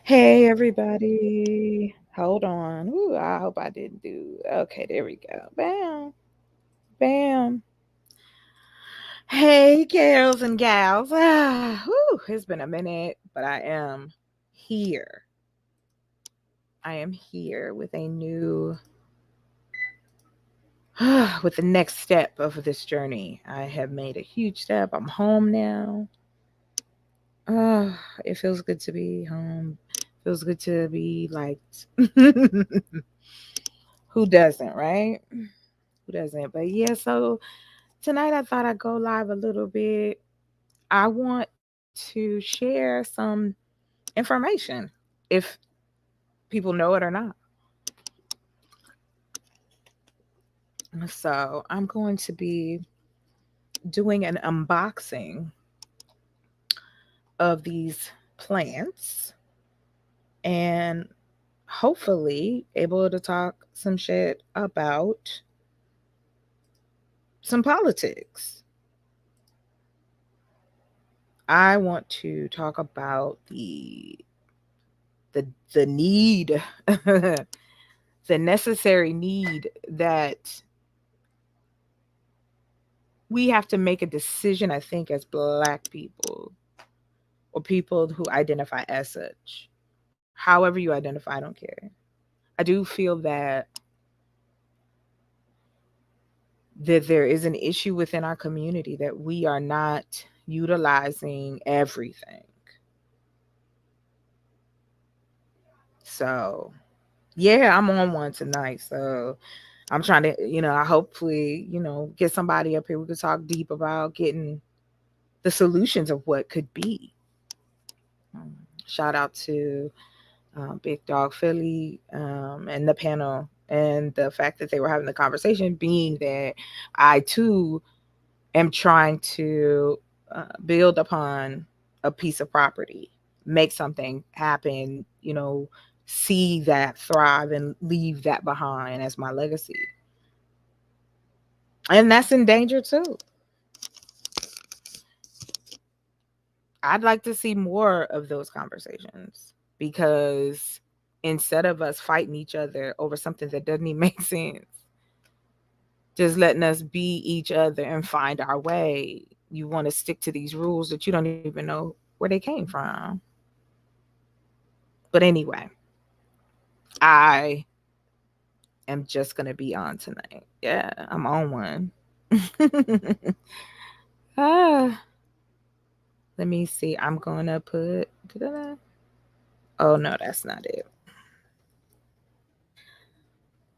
Hey everybody. Hold on. Ooh, I hope I didn't do. Okay, there we go. Bam. Bam. Hey gals and gals. It's been a minute, but I am here. I am here with a new with the next step of this journey. I have made a huge step. I'm home now. It feels good to be home. Feels good to be liked. Who doesn't, right? Who doesn't? But yeah, so tonight I thought I'd go live a little bit. I want to share some information, if people know it or not. So I'm going to be doing an unboxing of these plants and hopefully able to talk some shit about some politics. I want to talk about the need the necessary need that we have to make a decision, I think, as Black people or people who identify as such. However you identify, I don't care. I do feel that there is an issue within our community that we are not utilizing everything. So, yeah, I'm on one tonight. So, I'm trying to, I hopefully, get somebody up here. We could talk deep about getting the solutions of what could be. Um, Shout out to Big Dog Philly and the panel, and the fact that they were having the conversation, being that I too am trying to build upon a piece of property, make something happen, see that thrive and leave that behind as my legacy. And that's in danger too. I'd like to see more of those conversations because instead of us fighting each other over something that doesn't even make sense, just letting us be each other and find our way, you want to stick to these rules that you don't even know where they came from. But anyway, I am just going to be on tonight. Yeah, I'm on one. ah, Let me see. I'm going to put. Oh, no, that's not it.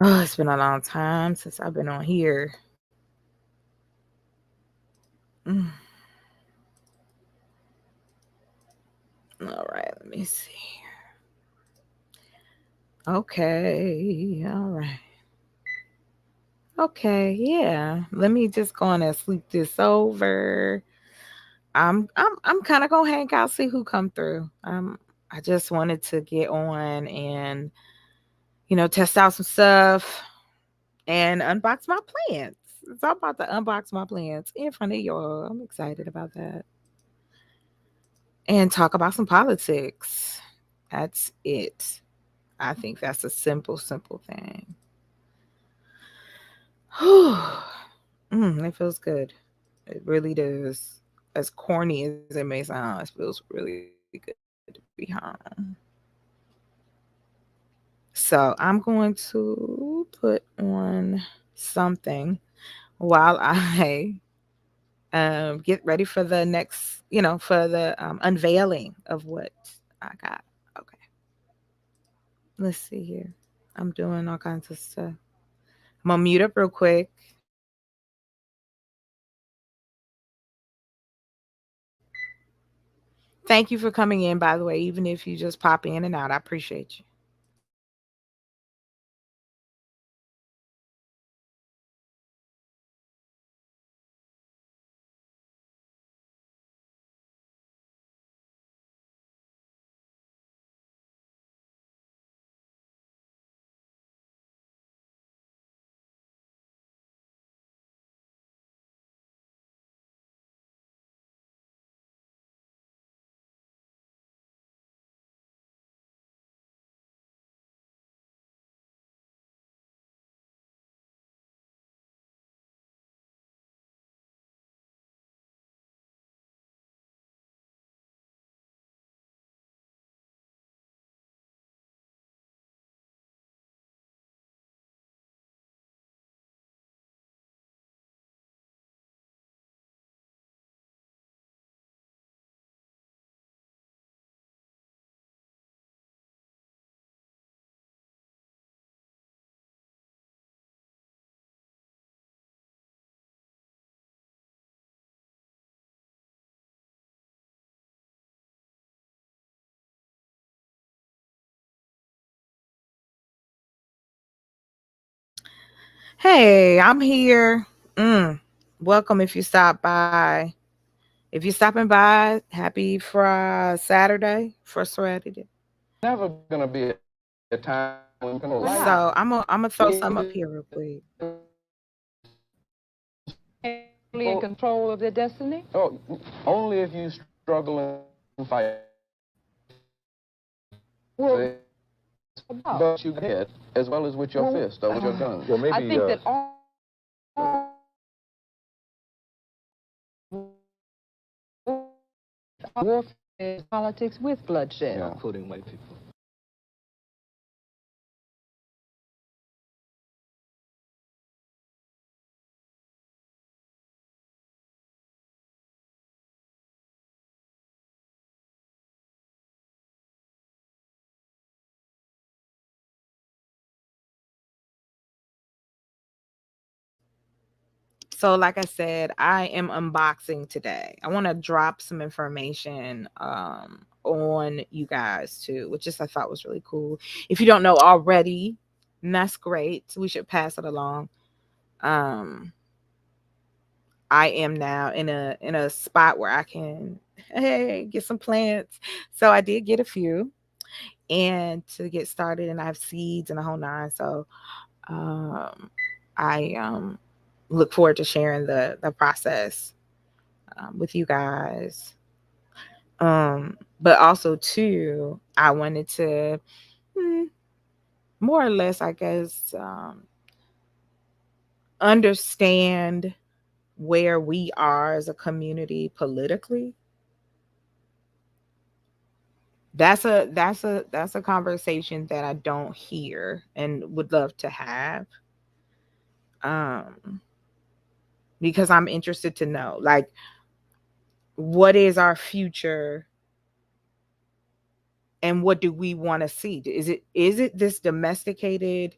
Oh, it's been a long time since I've been on here. Mm. All right, let me see. Okay, all right. Okay, yeah. Let me just go on and sleep this over. I'm kind of gonna hang out, see who come through. I just wanted to get on and test out some stuff and unbox my plants. So I'm about to unbox my plants in front of y'all. I'm excited about that. And talk about some politics. That's it. I think that's a simple, simple thing. Whew. It feels good. It really does. As corny as it may sound, it feels really good to be home. So I'm going to put on something while I get ready for the next, for the unveiling of what I got. Okay, let's see here. I'm doing all kinds of stuff. I'm gonna mute up real quick. Thank you for coming in, by the way, even if you just pop in and out. I appreciate you. Hey, I'm here. Welcome if you stop by. If you're stopping by, happy Saturday for Saturday. Never gonna be a time when you're gonna lie. So I'm gonna throw It something is up here real quick. Fully in control of their destiny? only if you struggle and fight, Well, but you can hit as well as with your fist or with your gun. well, maybe, I think that all warfare is politics with bloodshed. Yeah. Including white people. So, like I said, I am unboxing today. I want to drop some information on you guys too, which is I thought was really cool. If you don't know already, and that's great. We should pass it along. Um, I am now in a spot where I can get some plants. So I did get a few and to get started, and I have seeds and a whole nine. So I look forward to sharing the process with you guys. But also too, I wanted to mm, more or less, I guess, understand where we are as a community politically. That's a conversation that I don't hear and would love to have. Um, because I'm interested to know, like, what is our future and what do we want to see? Is it this domesticated,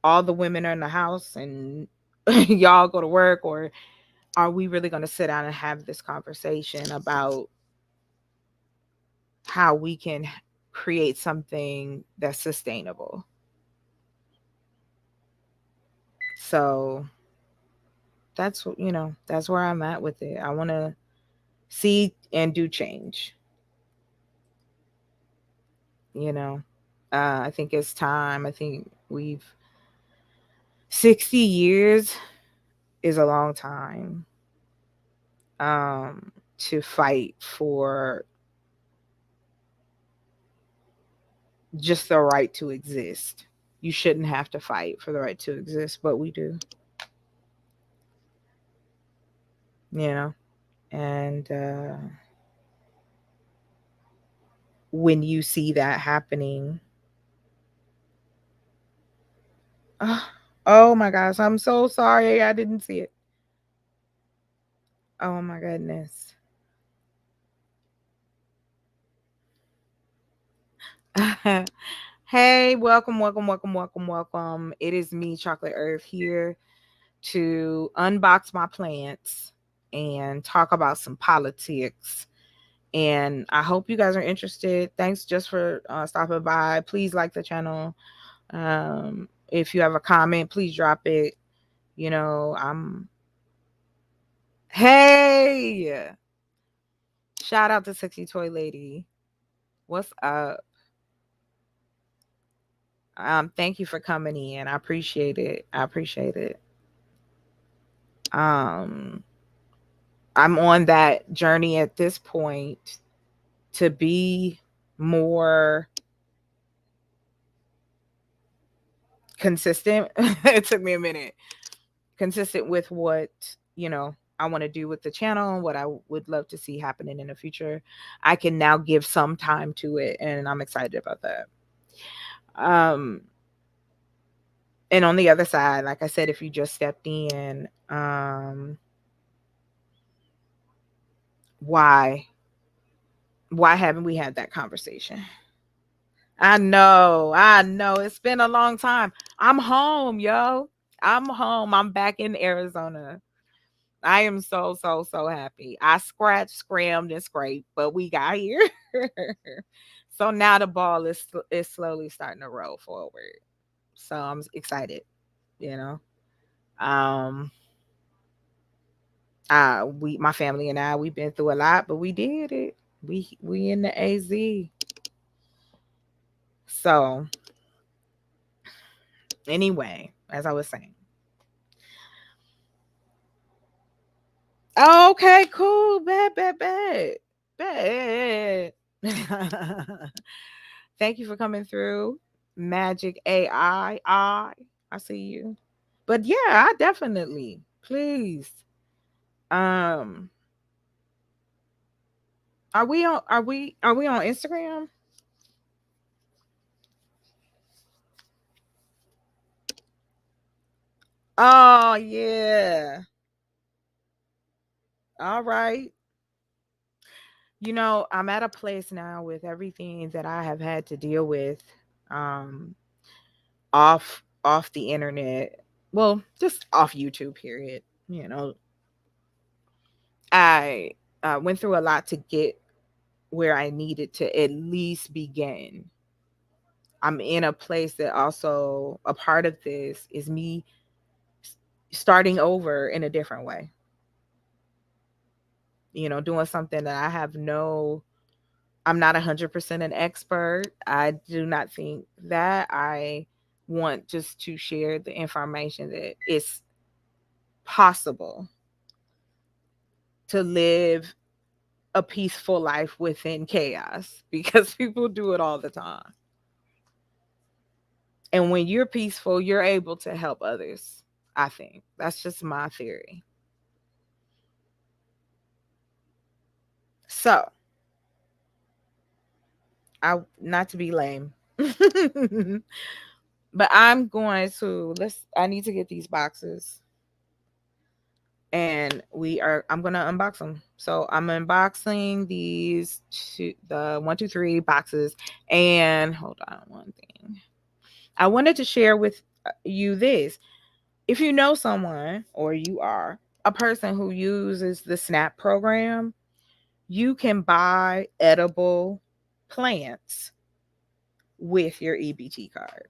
all the women are in the house and y'all go to work, or are we really going to sit down and have this conversation about how we can create something that's sustainable? So that's where I'm at with it. I want to see and do change. you know I think it's time. I think we've 60 years is a long time to fight for just the right to exist. You shouldn't have to fight for the right to exist, but we do. you know and when you see that happening, oh, oh my gosh, I'm so sorry I didn't see it. Oh my goodness. Hey, welcome, welcome, welcome, welcome, welcome. It is me, Chocolate Earth, here to unbox my plants and talk about some politics. And I hope you guys are interested. Thanks just for stopping by. Please like the channel. If you have a comment, please drop it. I'm Hey, shout out to Sexy Toy Lady. What's up? Thank you for coming in. I appreciate it. I appreciate it. Um, I'm on that journey at this point to be more consistent. It took me a minute. Consistent with what, I want to do with the channel and what I would love to see happening in the future. I can now give some time to it, and I'm excited about that. Um, and on the other side, like I said, if you just stepped in, why haven't we had that conversation? I know. It's been a long time. I'm home, yo. I'm home. I'm back in Arizona. I am so, so, so happy. I scratched, scrammed, and scraped, but we got here. So now the ball is slowly starting to roll forward. So I'm excited, you know. Um, my family and I, we've been through a lot, but we did it. We in the AZ. So anyway, as I was saying. Okay, cool. Bad. Thank you for coming through. Magic AI. I see you. But yeah, I definitely. Please. Um are we on Instagram? Oh yeah. All right. I'm at a place now with everything that I have had to deal with um off the internet. Well, just off YouTube period. I went through a lot to get where I needed to at least begin. I'm in a place that also a part of this is me starting over in a different way. Doing something that I'm not 100% an expert. I do not think that. I want just to share the information that it's possible to live a peaceful life within chaos because people do it all the time. And when you're peaceful, you're able to help others. I think that's just my theory. So, I not to be lame, but I need to get these boxes and I'm gonna unbox them. So I'm unboxing the 1, 2, 3 boxes. And hold on one thing. I wanted to share with you this. If you know someone or you are a person who uses the SNAP program, you can buy edible plants with your EBT card.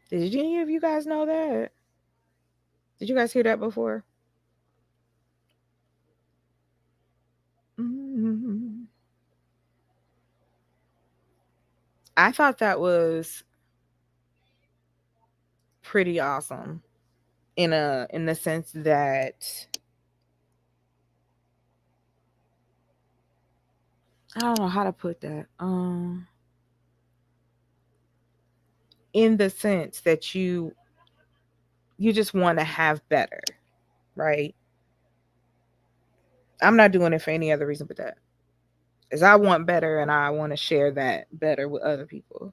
Did any of you guys know that? Did you guys hear that before? Mm-hmm. I thought that was pretty awesome in the sense that I don't know how to put that. In the sense that you just want to have better, right? I'm not doing it for any other reason but that. Is I want better and I want to share that better with other people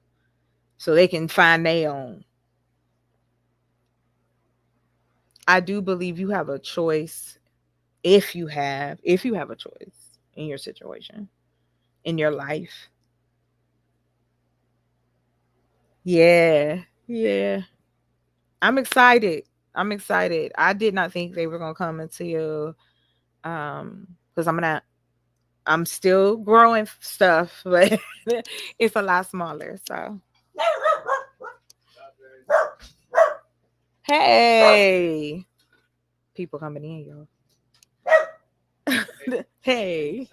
so they can find their own. I do believe you have a choice if you have a choice in your situation, in your life. Yeah. Yeah. I'm excited. I'm excited. I did not think they were going to come until cuz I'm still growing stuff, but it's a lot smaller. So, hey, people coming in, y'all. Hey.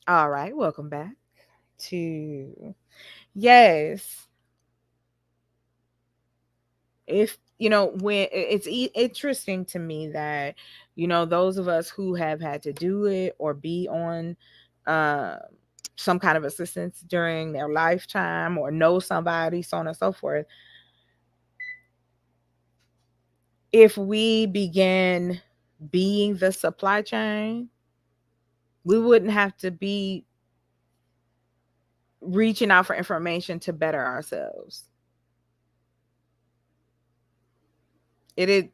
All right, welcome back to yes. If when it's interesting to me that those of us who have had to do it or be on uh, some kind of assistance during their lifetime or know somebody, so on and so forth, if we begin being the supply chain, we wouldn't have to be reaching out for information to better ourselves. It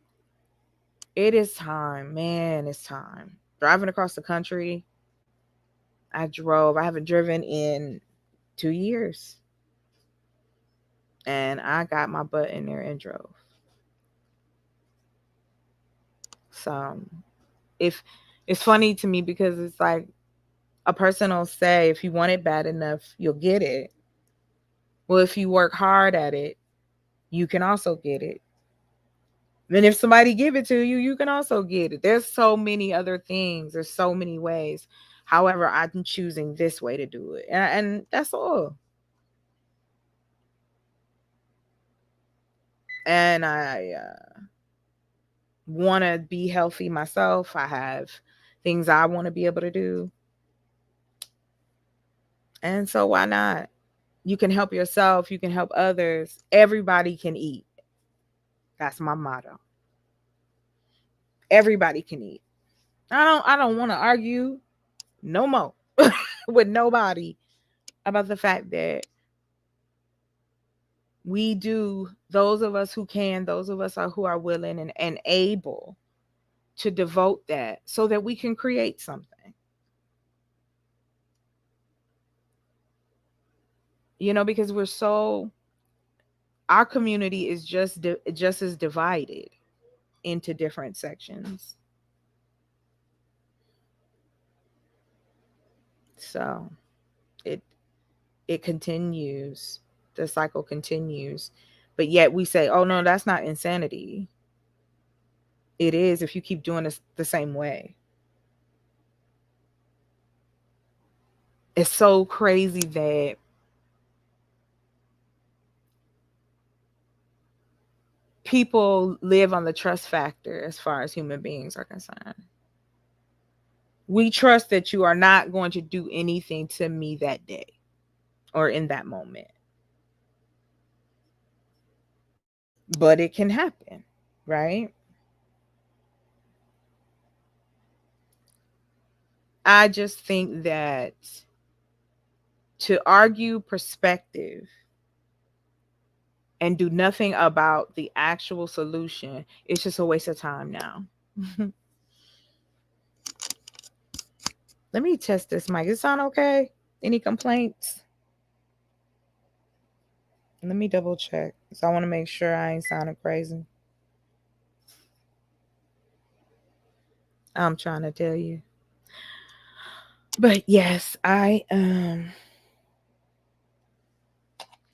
is time, man. It's time. Driving across the country, I haven't driven in 2 years. And I got my butt in there and drove. So if it's funny to me because it's like a person will say, if you want it bad enough, you'll get it. Well, if you work hard at it, you can also get it. And if somebody give it to you, you can also get it. There's so many other things. There's so many ways. However, I'm choosing this way to do it. And that's all. And I want to be healthy myself. I have things I want to be able to do. And so why not? You can help yourself. You can help others. Everybody can eat. That's my motto. Everybody can eat. I don't want to argue no more with nobody about the fact that we do, those of us who can, those of us who are willing and able to devote that so that we can create something. You know, because our community is just as divided into different sections. So it continues. The cycle continues. But yet we say, oh no, that's not insanity. It is if you keep doing this the same way. It's so crazy that people live on the trust factor as far as human beings are concerned. We trust that you are not going to do anything to me that day or in that moment. But it can happen, right? I just think that to argue perspective and do nothing about the actual solution, it's just a waste of time now. Let me test this mic. Does it sound okay? Any complaints? Let me double check. So I want to make sure I ain't sounding crazy. I'm trying to tell you. But yes, I'm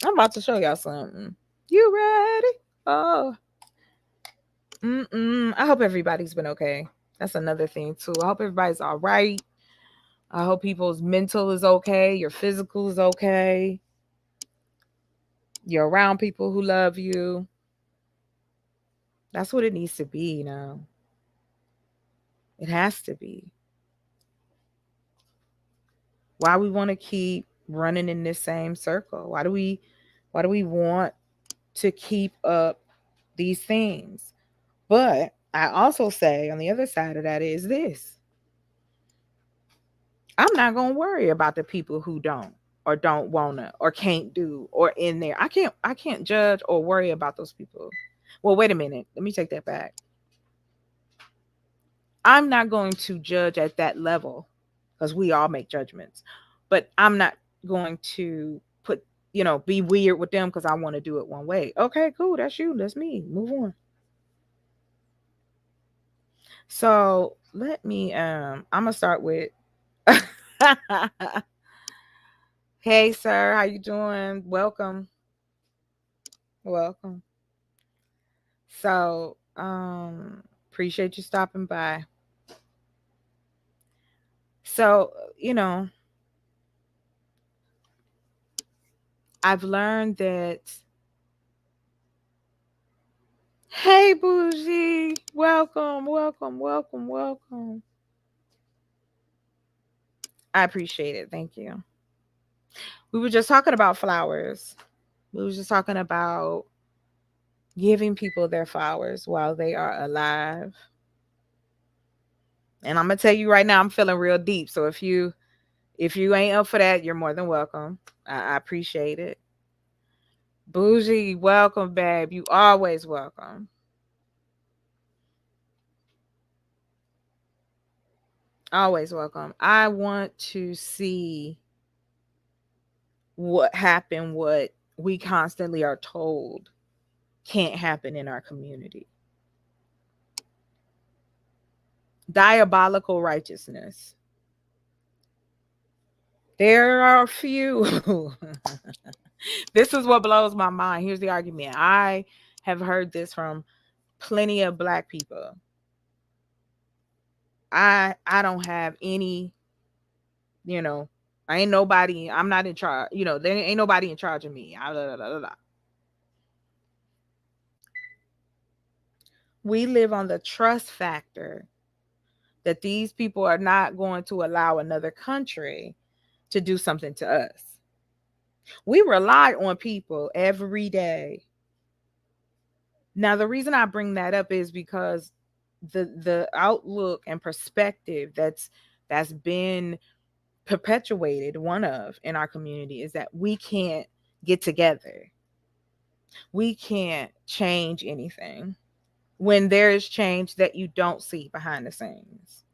about to show y'all something. You ready? Oh. I hope everybody's been okay. That's another thing too. I hope everybody's all right. I hope people's mental is okay. Your physical is okay. You're around people who love you. That's what it needs to be, you know. It has to be. Why we want to keep running in this same circle? Why do we want to keep up these things? But I also say on the other side of that is this. I'm not going to worry about the people who don't or don't want to or can't do or in there. I can't judge or worry about those people. Well, wait a minute. Let me take that back. I'm not going to judge at that level because we all make judgments. But I'm not going to be weird with them because I want to do it one way. Okay, cool. That's you. That's me. Move on. So let me I'm gonna start with hey sir, how you doing? Welcome. So appreciate you stopping by. So I've learned that. Hey Bougie, welcome. I appreciate it. Thank you. We were just talking about flowers. We were just talking about giving people their flowers while they are alive. And I'm gonna tell you right now, I'm feeling real deep. So if you ain't up for that, you're more than welcome. I appreciate it. Bougie, welcome, babe. You always welcome. Always welcome. I want to see what happened, what we constantly are told can't happen in our community. Diabolical righteousness. There are a few. This is what blows my mind. Here's the argument. I have heard this from plenty of Black people. I don't have any, you know, I ain't nobody, I'm not in charge, there ain't nobody in charge of me. We live on the trust factor that these people are not going to allow another country to do something to us. We rely on people every day. Now, the reason I bring that up is because the outlook and perspective that's been perpetuated, one of in our community, is that we can't get together. We can't change anything when there is change that you don't see behind the scenes.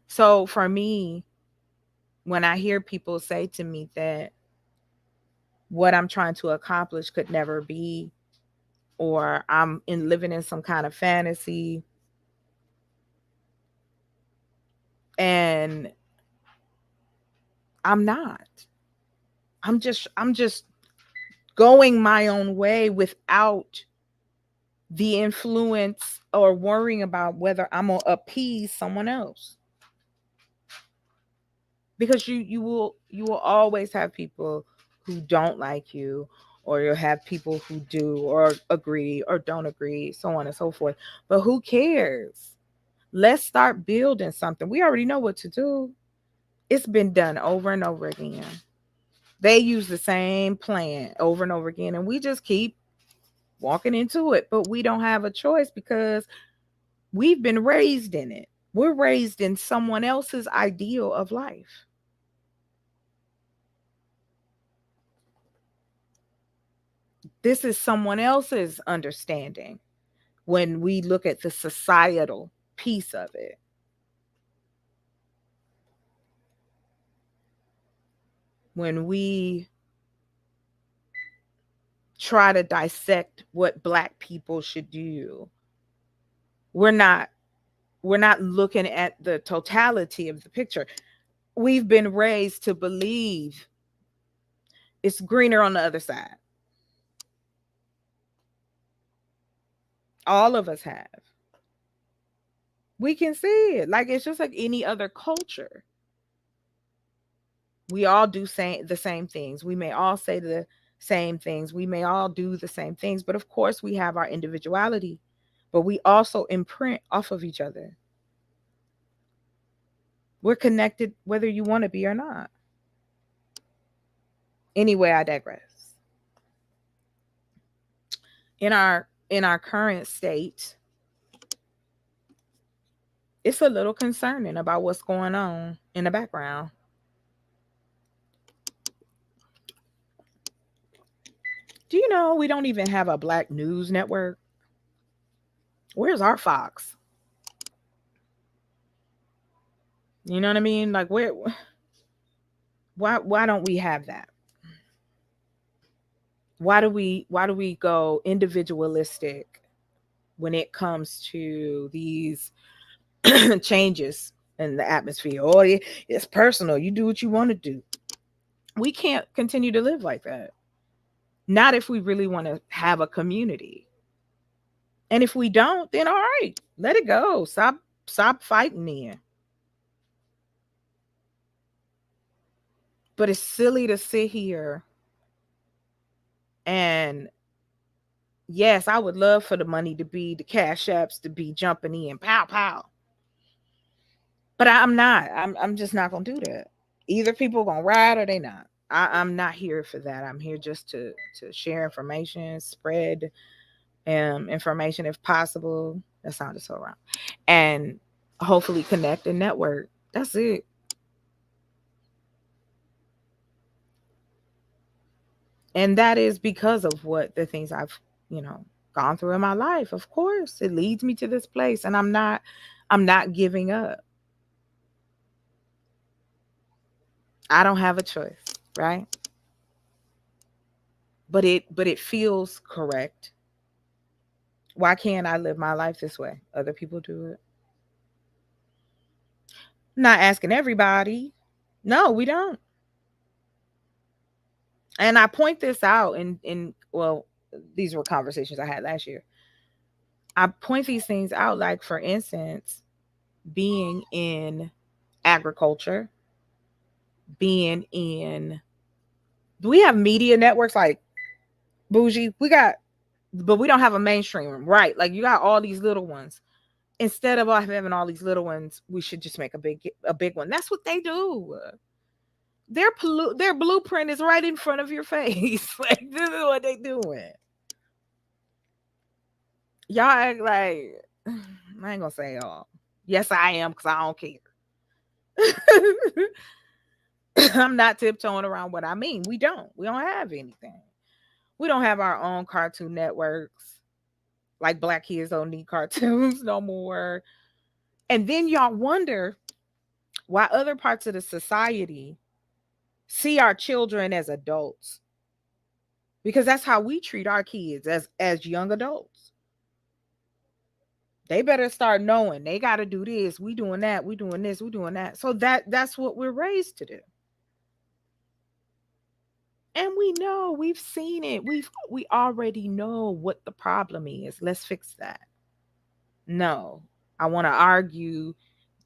So for me, when I hear people say to me that what I'm trying to accomplish could never be, or I'm living in some kind of fantasy, and I'm not. I'm just going my own way without the influence or worrying about whether I'm gonna appease someone else. Because you will always have people who don't like you, or you'll have people who do or agree or don't agree, so on and so forth. But who cares? Let's start building something. We already know what to do. It's been done over and over again. They use the same plan over and over again, and we just keep walking into it. But we don't have a choice because we've been raised in it. We're raised in someone else's ideal of life. This is someone else's understanding when we look at the societal piece of it. When we try to dissect what Black people should do, we're not looking at the totality of the picture. We've been raised to believe it's greener on the other side. All of us have. We can see it. Like, it's just like any other culture. We all do the same things. We may all say the same things. We may all do the same things. But of course, we have our individuality. But we also imprint off of each other. We're connected whether you want to be or not. Anyway, I digress. In our current state, it's a little concerning about what's going on in the background. Do you know we don't even have a Black news network? Where's our Fox? You know what I mean? Like, why don't we have that? Why do we go individualistic when it comes to these changes in the atmosphere? Oh, it's personal. You do what you want to do. We can't continue to live like that. Not if we really want to have a community. And if we don't, then all right, let it go. Stop fighting then. But it's silly to sit here and, yes, I would love for the money to be, the cash apps to be jumping in, pow, pow. But I'm not. I'm just not gonna do that. Either people gonna ride or they not. I'm not here for that. I'm here just to share information, spread information if possible. That sounded so wrong. And hopefully connect and network. That's it. And that is because of what the things I've, gone through in my life. Of course, it leads me to this place, and I'm not giving up. I don't have a choice, right? But it feels correct. Why can't I live my life this way? Other people do it. Not asking everybody. No, we don't. And I point this out in well, these were conversations I had last year. I point these things out, like for instance, being in agriculture, being in we have media networks like Bougie. We got, but we don't have a mainstream, right? Like you got all these little ones. Instead of us having all these little ones, we should just make a big one. That's what they do. Their blueprint is right in front of your face. Like this is what they doing. Y'all act like I ain't gonna say y'all. Yes, I am because I don't care. I'm not tiptoeing around what I mean. We don't. We don't have anything. We don't have our own cartoon networks. Like black kids don't need cartoons no more. And then y'all wonder why other parts of the society see our children as adults. Because that's how we treat our kids as young adults. They better start knowing they got to do this. We doing that. We doing this. We doing that. So that's what we're raised to do. And we know, we've seen it. We already know what the problem is. Let's fix that. No, I want to argue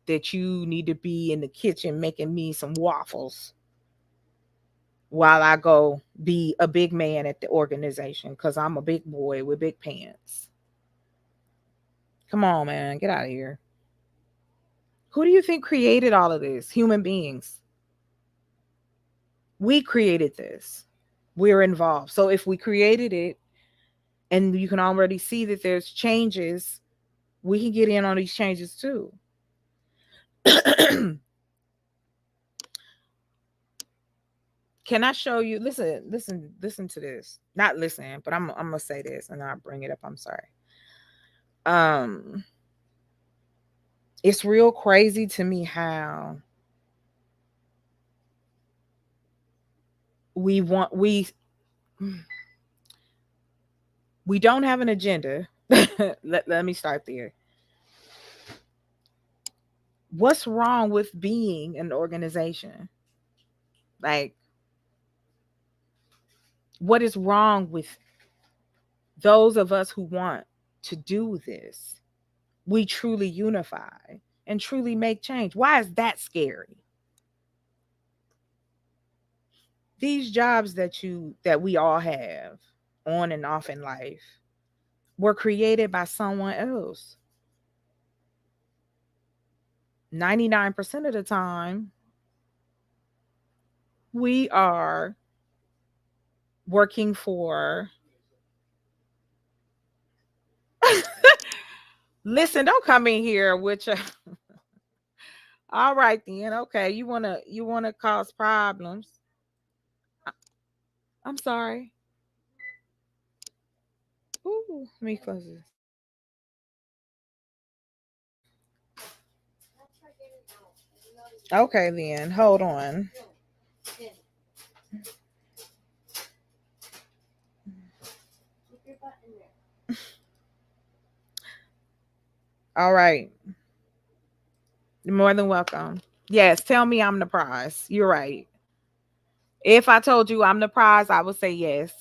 that you need to be in the kitchen making me some waffles while I go be a big man at the organization because I'm a big boy with big pants. Come on, man, get out of here. Who do you think created all of this? Human beings. We created this. We're involved. So if we created it and you can already see that there's changes, we can get in on these changes too. Can I show you? Listen to this. Not listen, but I'm gonna say this and I'll bring it up. I'm sorry. It's real crazy to me how we don't have an agenda. let me start there. What's wrong with being an organization? Like, what is wrong with those of us who want to do this? We truly unify and truly make change. Why is that scary? These jobs that we all have on and off in life were created by someone else. 99% of the time, we are working for listen, don't come in here with your all right then. Okay, you wanna cause problems. I'm sorry. Ooh, let me close this. Okay then. Hold on. All right. You're more than welcome. Yes, tell me I'm the prize. You're right. If I told you I'm the prize, I would say yes.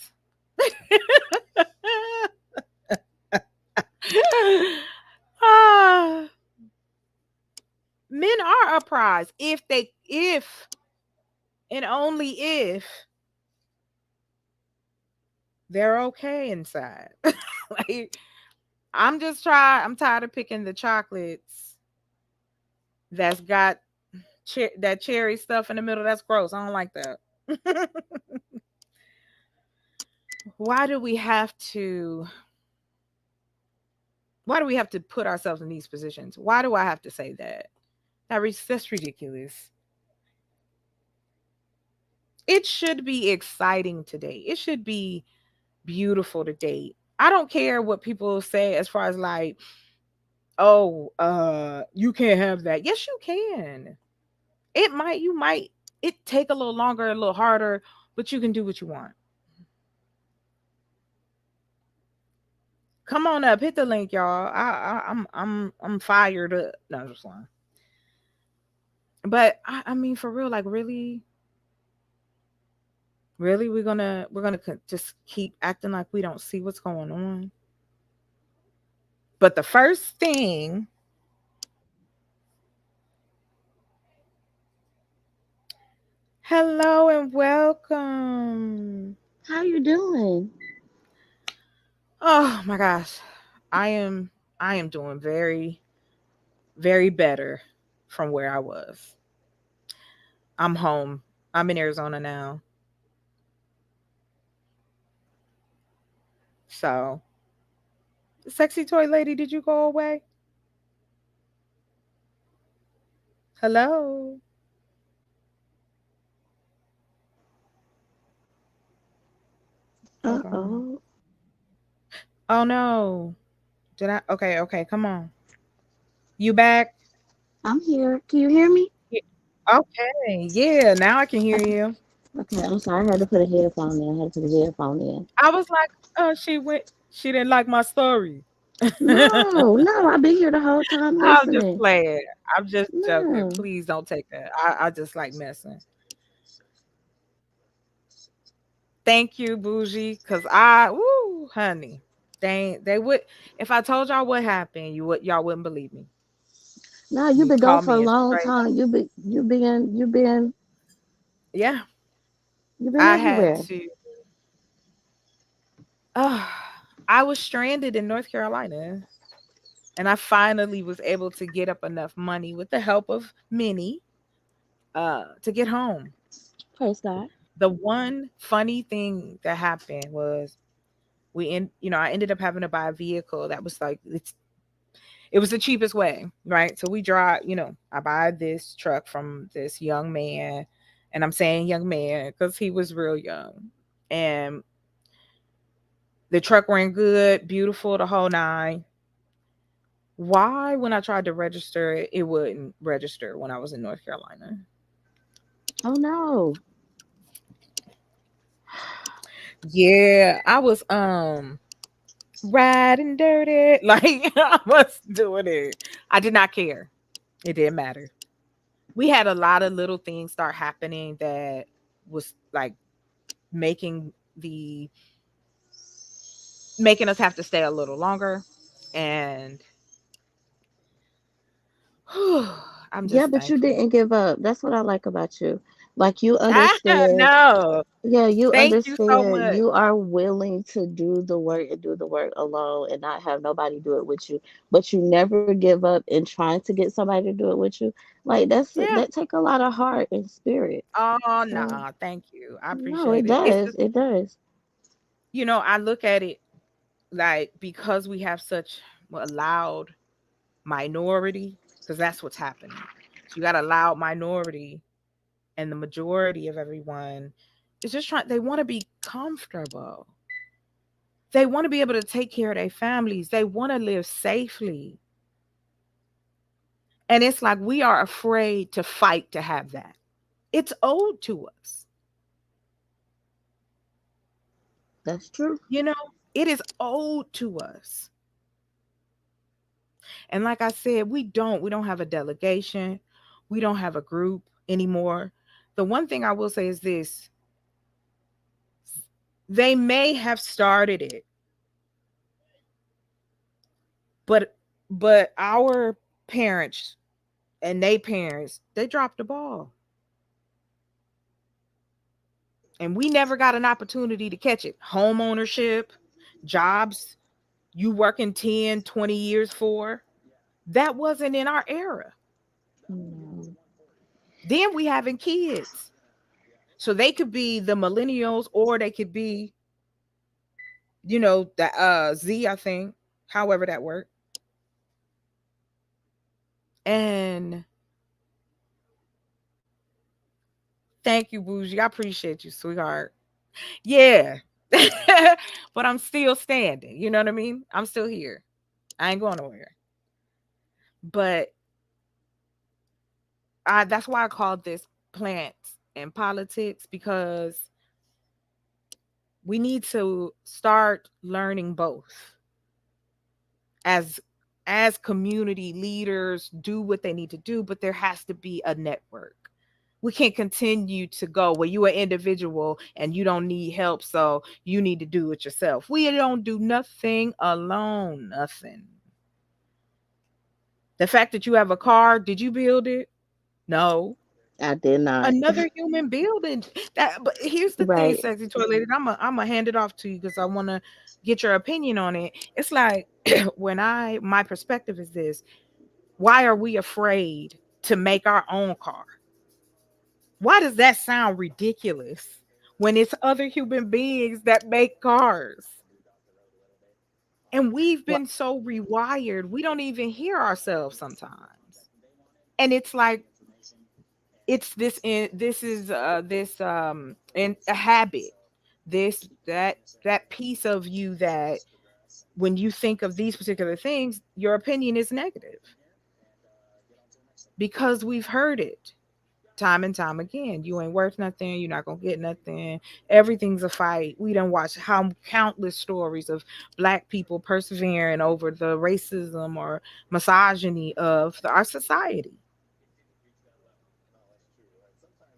Ah, men are a prize if and only if they're okay inside. Like I'm tired of picking the chocolates that's got that cherry stuff in the middle. That's gross. I don't like that. why do we have to why do we have to put ourselves in these positions? Why do I have to say that? That's ridiculous. It should be exciting today. It should be beautiful to date. I don't care what people say as far as like, oh, you can't have that. Yes, you can. You might it take a little longer, a little harder, but you can do what you want. Come on up, hit the link, y'all. I'm fired up. No, I'm just lying. But I mean, for real, like really, really, we're gonna just keep acting like we don't see what's going on. But the first thing, hello and welcome. How you doing? Oh my gosh, I am I am doing very very better from where I was. I'm home. I'm in Arizona now. So, sexy toy lady, did you go away? Hello. Hold on. Uh-oh. Oh no. Did I? Okay, okay, come on. You back? I'm here. Can you hear me? Ye- Okay, yeah, now I can hear Okay. you. Okay, I'm sorry. I had to put a headphone in. I had to put a headphone in. I was like, oh, she didn't like my story. No, no, I've been here the whole time I'm just listening. playing. I'm just joking. No. Please don't take that. I just like messing. Thank you, Bougie, because woo, honey, they would, if I told y'all what happened, y'all wouldn't believe me. No, you've You'd been gone call for a me and long straight up. time. Yeah, you've been I had everywhere. to. Uh, I was stranded in North Carolina, and I finally was able to get up enough money with the help of Minnie, to get home. Praise God. The one funny thing that happened was I ended up having to buy a vehicle that was like it was the cheapest way, right? So we drive, I buy this truck from this young man, and I'm saying young man because he was real young. And the truck ran good, beautiful, the whole nine. Why, when I tried to register it, it wouldn't register when I was in North Carolina? Oh no. Yeah, I was riding dirty. Like I was doing it. I did not care. It didn't matter. We had a lot of little things start happening that was like making the making us have to stay a little longer. And I'm Yeah, just but you thankful. didn't give up. That's what I like about you. Like you understand. No. Yeah, you Thank you so understand. much. You are willing to do the work and do the work alone and not have nobody do it with you. But you never give up in trying to get somebody to do it with you. Like Yeah. that take a lot of heart and spirit. Oh, So nah. Thank you. I no, appreciate it it. It's does. just, It does. I look at it like because we have such a loud minority, because that's what's happening. So you got a loud minority, and the majority of everyone is just trying, they want to be comfortable. They want to be able to take care of their families. They want to live safely. And it's like we are afraid to fight to have that. It's owed to us. That's true. You know, it is owed to us. And like I said, we don't have a delegation. We don't have a group anymore. The one thing I will say is this: they may have started it, but our parents and they parents, they dropped the ball. And we never got an opportunity to catch it. Home ownership, jobs you working 10, 20 years for, that wasn't in our era. No. Then we having kids. So they could be the millennials or they could be, the Z, I think, however that worked. And thank you, Bougie. I appreciate you, sweetheart. Yeah. But I'm still standing. You know what I mean? I'm still here. I ain't going nowhere. But that's why I called this plants and politics because we need to start learning both as community leaders do what they need to do, but there has to be a network. We can't continue to go, well, you're an individual and you don't need help, so you need to do it yourself. We don't do nothing alone. Nothing. The fact that you have a car, did you build it? No. I did not. Another human building that. But here's the thing, Right. Sexy Toilet, and I'm gonna hand it off to you because I want to get your opinion on it. It's like my perspective is this: why are we afraid to make our own car? Why does that sound ridiculous when it's other human beings that make cars? And we've Well, been so rewired, we don't even hear ourselves sometimes. And it's like it's this in this is this in a habit, this that piece of you that when you think of these particular things, your opinion is negative because we've heard it time and time again. You ain't worth nothing. You're not gonna get nothing. Everything's a fight. We done watch how countless stories of Black people persevering over the racism or misogyny of our society.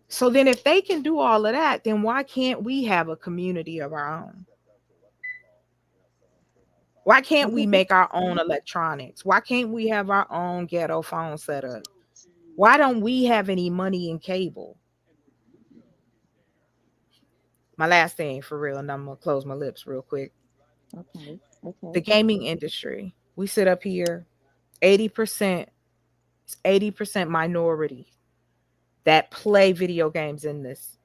So then, if they can do all of that, then why can't we have a community of our own? Why can't we make our own electronics? Why can't we have our own ghetto phone set up? Why don't we have any money in cable? My last thing for real, and I'm gonna close my lips real quick. okay. The gaming industry. We sit up here, 80%, 80% minority that play video games in this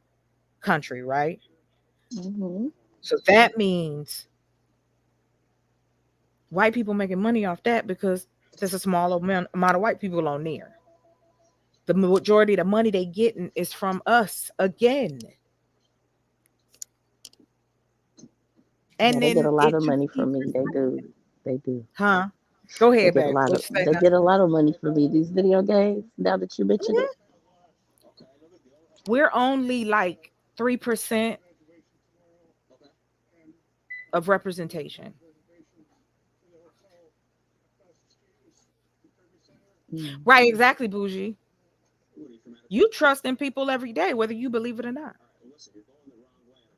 country, right? Mm-hmm. So that means white people making money off that because there's a small amount of white people on there. The majority of the money they getting is from us again. And Yeah, they get then a lot it of just money from keeps, me. They do. They do. huh? Go They ahead, get a babe. lot What of you say they now? get a lot of money from me. These video games, now that you mentioned Mhm. it. We're only like 3% of representation. Mm. Right, exactly, Bougie. You trust in people every day, whether you believe it or not.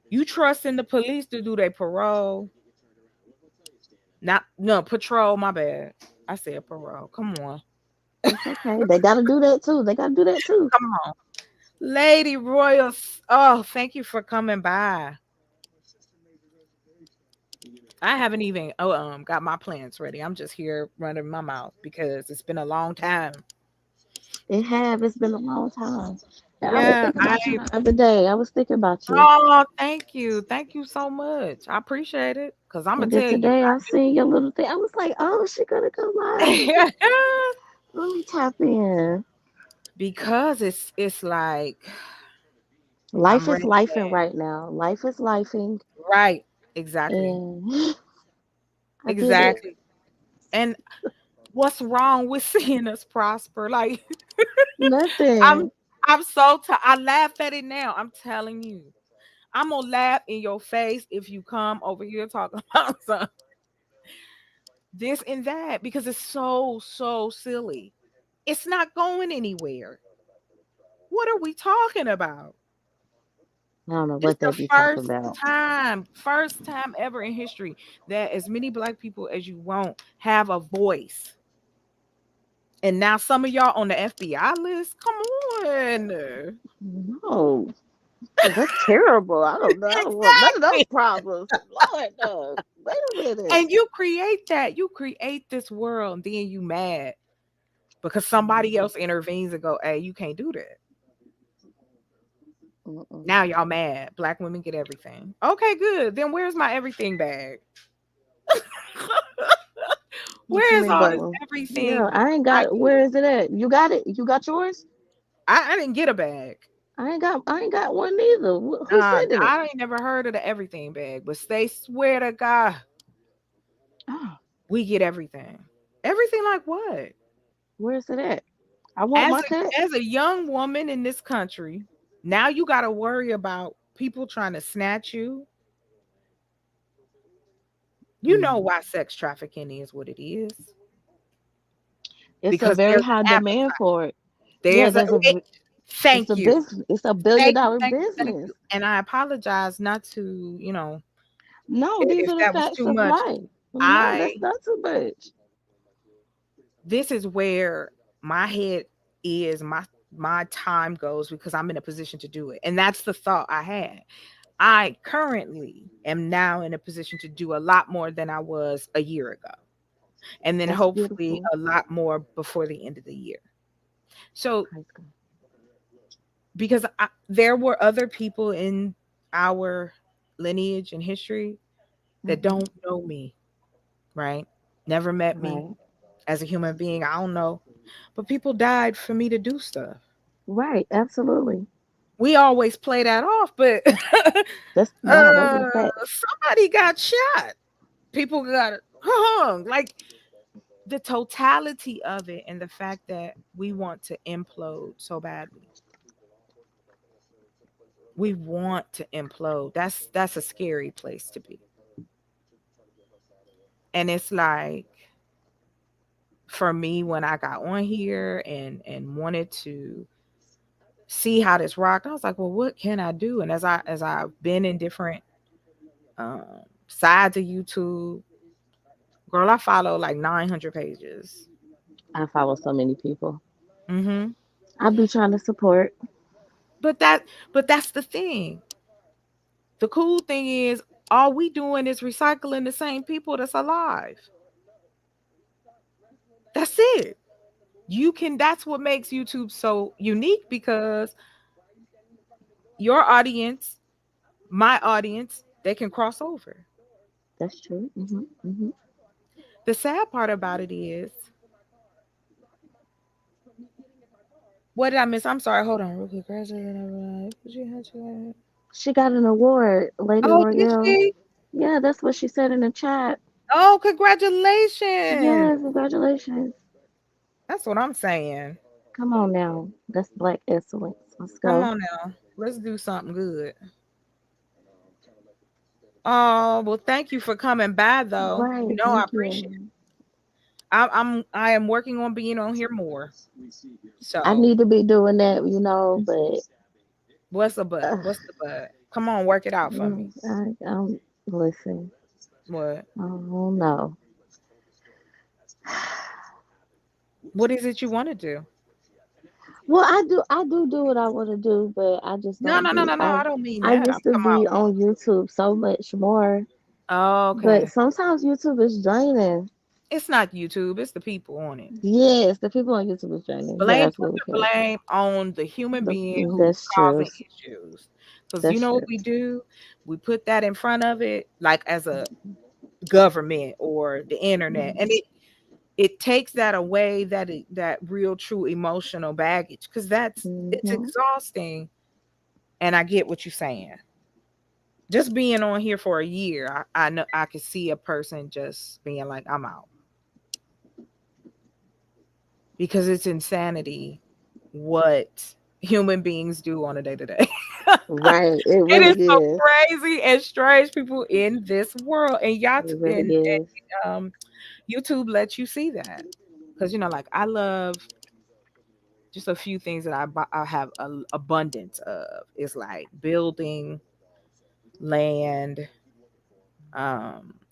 You trust in the police to do their parole. Not no patrol, my bad. I said parole. Come on. It's okay. They gotta do that too. They gotta do that too. Come on. Lady Royal. Oh, thank you for coming by. I haven't even got my plans ready. I'm just here running my mouth because it's been a long time. It have. It's been a long time. And I was Yeah, thinking about you the other day. I was thinking about you. oh, thank you. Thank you so much. I appreciate it. Cause I'm gonna And then tell you, today I seen your little thing. I was like, oh, she gonna come live. I Let me tap in. because it's like I'm Life is ready. lifing right now. Life is lifing. Right. Exactly. And I get it. Exactly. And what's wrong with seeing us prosper? Like I'm Nothing. I'm so I laugh at it now. I'm telling you. I'm gonna laugh in your face if you come over here talking about something, this and that because it's so silly. It's not going anywhere. What are we talking about? I don't know It's what they the be talking about. first time ever in history that as many Black people as you want have a voice. And now some of y'all on the FBI list. Come on. No. That's terrible. I don't know. I don't want none of those Exactly. problems. Lord, no. Wait a minute. And you create that. You create this world, and then you mad because somebody else intervenes and go, hey, you can't do that. Mm-mm. Now y'all mad. Black women get everything. Okay, good. Then where's my everything bag? What you Where's mean, all but this yeah, everything? I ain't I got. Where is it at? You got it? You got yours? I didn't get a bag. I ain't got. I ain't got one neither. Who's sending it? I ain't never heard of the everything bag, but they swear to God, Oh, we get everything. Everything like what? where is it at? I want my cut. As a young woman in this country, Now you got to worry about people trying to snatch you. You know why sex trafficking is what it is, It's a because very there's high an demand appetite. for it. Yeah, There's a it's thank a you. business. It's a billion Thank you, dollar thank you, thank business. you. And I apologize not to, No, these if are the that was facts too of much. life. No, I that's not too much. This is where my head is, my time goes, because I'm in a position to do it. And that's the thought I had. I currently am now in a position to do a lot more than I was a year ago. And then That's hopefully beautiful. a lot more before the end of the year. So, Praise God. because there were other people in our lineage and history that Mhm. don't know me, right? Never met me Right. as a human being. I don't know. But people died for me to do stuff. Right. Absolutely. We always play that off, but That's no, those are the facts. somebody got shot. People got hung. Like, the totality of it, and the fact that we want to implode so badly. We want to implode. That's a scary place to be. And it's like, for me, when I got on here and wanted to see how this rocked, I was like, well, what can I do? And as I've been in different sides of YouTube, girl, I follow like 900 pages. I follow so many people. Hmm. I be trying to support. But that's the thing. The cool thing is, all we doing is recycling the same people that's alive. That's it. That's what makes YouTube so unique, because your audience, my audience, they can cross over. That's true. Hmm. The sad part about it is, what did I miss? I'm sorry. Hold on, real quick. She got an award, Lady Oh, did Royale. she? Yeah, that's what she said in the chat. Oh, congratulations. Yes, congratulations. That's what I'm saying. Come on now. That's black excellence. Let's Come go. on now. Let's do something good. Oh, well, thank you for coming by, though. Right. I Thank appreciate it. you. I am working on being on here more. I So, need to be doing that, but what's the but? uh, What's the but? Come on, work it out for me. I'm listen. What? I don't know. What is it you want to do? Well, I do what I want to do, but I just No, don't no, no, be. no, no. I don't mean I that. I'm used to talking be about. on YouTube so much more, Oh, but okay. sometimes YouTube is draining. It's not YouTube. It's the people on it. Yes, the people on YouTube is draining. You're Put absolutely the correct. blame on the human being who's That's true. causing issues. Because you That's know what true. we do? We put that in front of it, like as a government or the internet, and it takes that away, that real true emotional baggage, because it's Hmm. exhausting. And I get what you're saying. Just being on here for a year, I know I could see a person just being like, I'm out, because it's insanity what human beings do on a day to day. Right. It It is really so is. crazy and strange people in this world, and It really is. um, YouTube lets you see that, because like, I love just a few things that I have abundance of, is like building, land,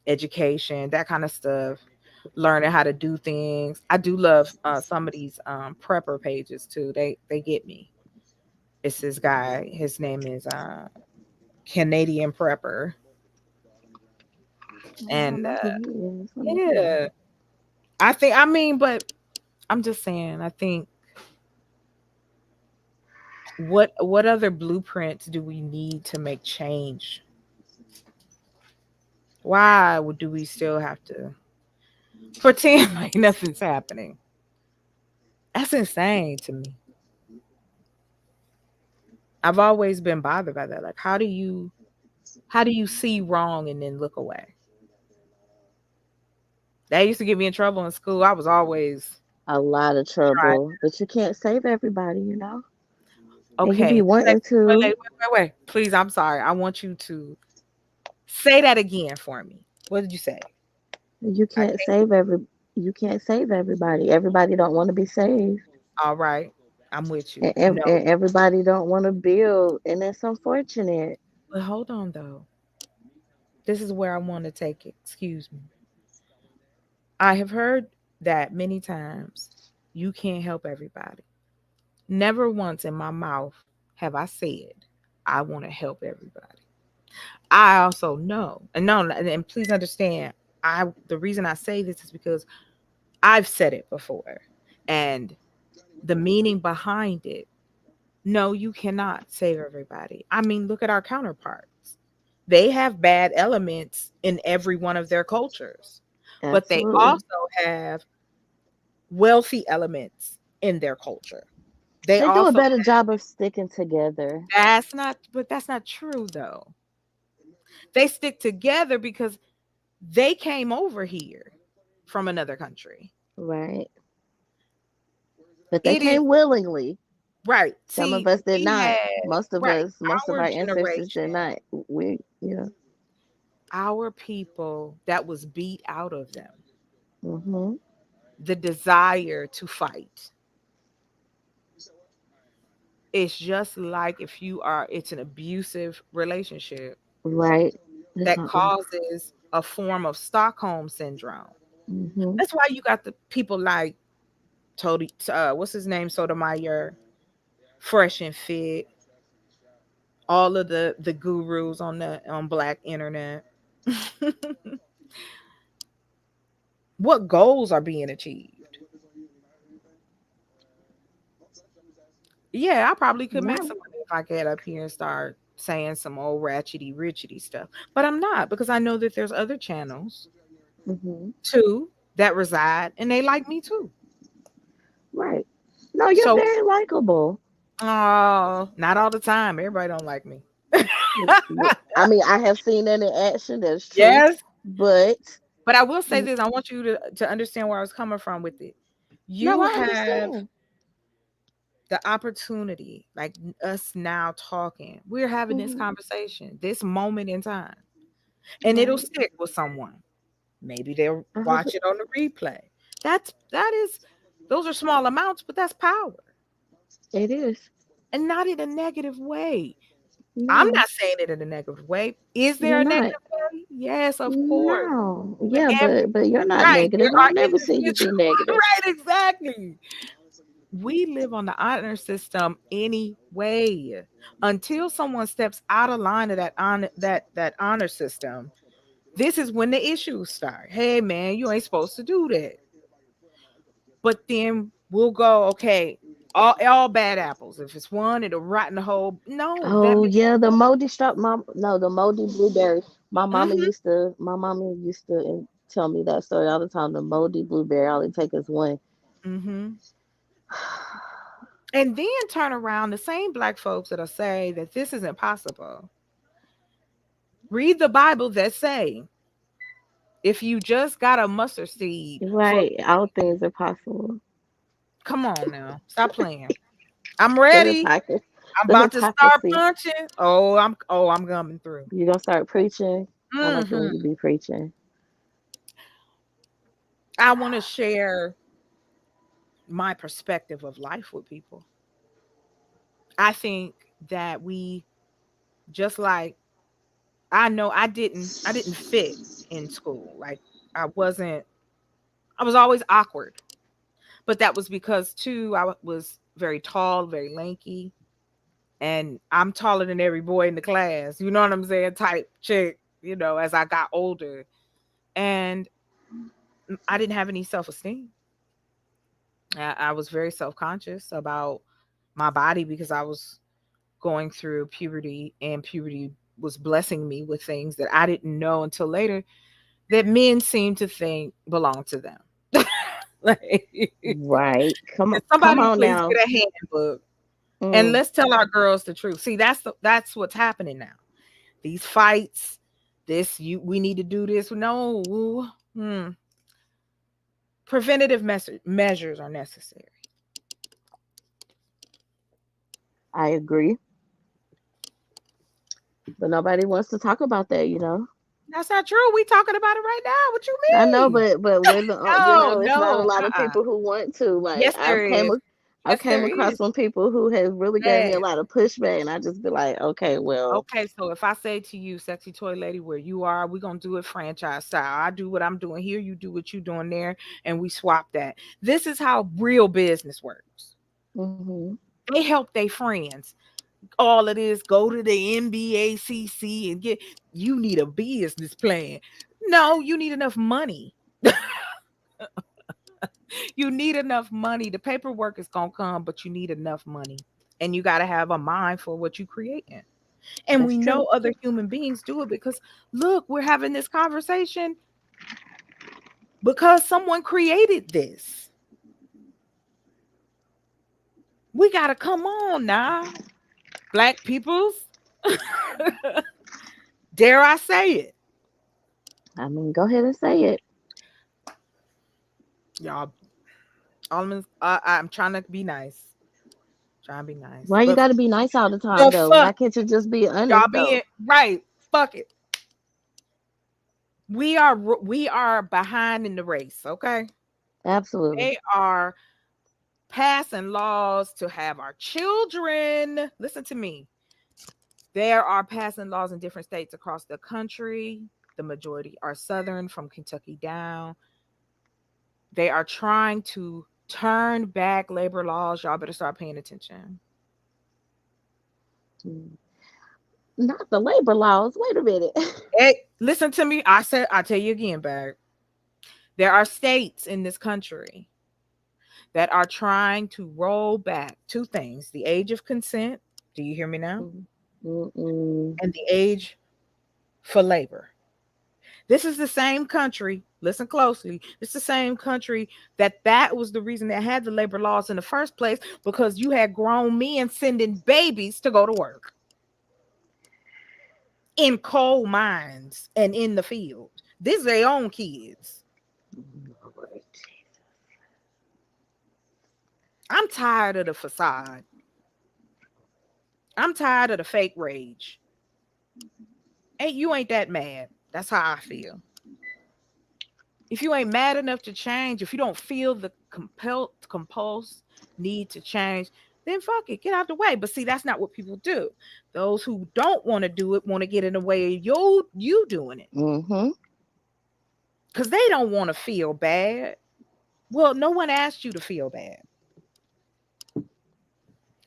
education, that kind of stuff, learning how to do things. I do love some of these prepper pages too. They get me. It's this guy. His name is Canadian Prepper, I don't and know who he is. Let me see. yeah, but I'm just saying. I think, what other blueprints do we need to make change? Why do we still have to pretend like nothing's happening? That's insane to me. I've always been bothered by that. Like, how do you see wrong and then look away? That used to get me in trouble in school. I was always A lot of trying. trouble, but you can't save everybody. And you Okay. be wanting to. Wait. Please, I'm sorry. I want you to say that again for me. What did you say? You I can't can't. save everybody. Everybody don't want to be saved. All right. I'm with you. And No. everybody don't want to build, and that's unfortunate. But hold on though. This is where I want to take it. Excuse me. I have heard that many times. You can't help everybody. Never once in my mouth have I said I want to help everybody. I also know, and no, and please understand, the reason I say this is because I've said it before, and the meaning behind it. No, you cannot save everybody. I mean, look at our counterparts. They have bad elements in every one of their cultures, but they Absolutely. also have wealthy elements in their culture. They They do a also better job of sticking together. that's not true though. They stick together because they came over here from another country. Right. But they It is came willingly. right. Some of See, us did we not. had Most of right us, most of our our ancestors did generation, not. We, yeah. our people that was beat out of them. Hmm. The desire to fight. It's just like if you are, it's an abusive relationship Right. that Uh-uh. causes a form of Stockholm syndrome. Hmm. That's why you got the people like Tony, what's his name, Sotomayor, Fresh and Fit, all of the gurus on the on Black internet. What goals are being achieved? Yeah, I probably could mess Right. up if I get up here and start saying some old ratchety richety stuff, but I'm not because I know that there's other channels Hmm. too that reside and they like me too. Right. No, you're So, very likable. oh, not all the time. Everybody don't like me. I mean, I have seen that in action. That's true. Yes, But but I will say mm, this. I want you to understand where I was coming from with it. no, You I have understand. the opportunity, like us now talking. We're having this Hmm. conversation, this moment in time, and it'll Right. stick with someone. Maybe they'll I hope watch it on the replay. That is those are small amounts, but that's power. it is. And not in a negative way. I'm No, not saying it in a negative way. Is there you're a not. negative way? Yes, of course. No. But Yeah, but you're not right, there negative. are I've never seen you individuals. be negative. Right, exactly. We live on the honor system anyway. Until someone steps out of line of that honor system, this is when the issues start. Hey man, you ain't supposed to do that. But then we'll go, okay, all bad apples. If it's one, it'll rot in the whole. No, that Oh makes yeah, the moldy straw mom no, the moldy blueberry. mm-hmm, My mama used to tell me that story all the time. The moldy blueberry, all it takes is one. mm-hmm. And then turn around the same black folks that'll say that this is impossible. Read the Bible that say if you just got a mustard seed for Right. All things are possible. come on now, stop playing. I'm The ready. hypocrisy. I'm The about to start hypocrisy. punching. I'm coming through. You gonna start preaching? I like it Hmm. when you be preaching. I want to share my perspective of life with people. I think that we just like I didn't fit in school. Like I wasn't I was always awkward. But that was because too was very tall, very lanky, and I'm taller than every boy in the class. You know what I'm saying? Type chick, as I got older. And I didn't have any self-esteem. I was very self-conscious about my body because I was going through puberty and puberty was blessing me with things that I didn't know until later that men seem to think belong to them. Like, Right. can Come somebody on please now. get a handbook and Mm. let's tell our girls the truth. See, that's what's happening now. These fights, we need to do this. No, preventative measures are necessary. I agree. But nobody wants to talk about that, you know. That's not true. We talking about it right now. What you I know, mean? but we're the you No, know, it's not a no, lot of people who want to. Like Yes, there is. I've Yes, came there across is. some people who have really gave me Yes. a lot of pushback, and I just be like, okay, well, Okay, so if I say to you, sexy toy lady, where you are, we're gonna do it franchise style. I do what I'm doing here, you do what you doing there, and we swap that. This is how real business works. hmm They help their friends. All of this, go to the NBACC and get you need a business plan. No, you need enough money. You need enough money. The paperwork is gonna come, but you need enough money. And you gotta have a mind for what you creating. And that's we true. know other human beings do it because look, we're having this conversation because someone created this. We gotta come on now, black peoples. Dare I say it? I mean, go ahead and say it. Y'all, I'm trying to be nice. Trying to be nice. Why you But got to be nice all the time, the though? fuck, Why can't you just be y'all honest, being though? right. Fuck it. We are behind in the race, okay? Absolutely. They are passing laws to have our children. Listen to me. There are passing laws in different states across the country. The majority are Southern, from Kentucky down. They are trying to turn back labor laws. Y'all better start paying attention. Mm. Not the labor laws. Wait a minute. Hey, listen to me. I tell you again, Bag. There are states in this country that are trying to roll back two things: the age of consent. Do you hear me now? Mm-mm. And the age for labor. This is the same country. Listen closely. It's the same country that was the reason they had the labor laws in the first place, because you had grown men sending babies to go to work in coal mines and in the field. This is their own kids. Lord. I'm tired of the facade. I'm tired of the fake rage. Ain't that mad? That's how I feel. If you ain't mad enough to change, if you don't feel the compulse need to change, then fuck it, get out the way. But see, that's not what people do. Those who don't want to do it want to get in the way of you doing it Mm-hmm. because they don't want to feel bad. Well, no one asked you to feel bad.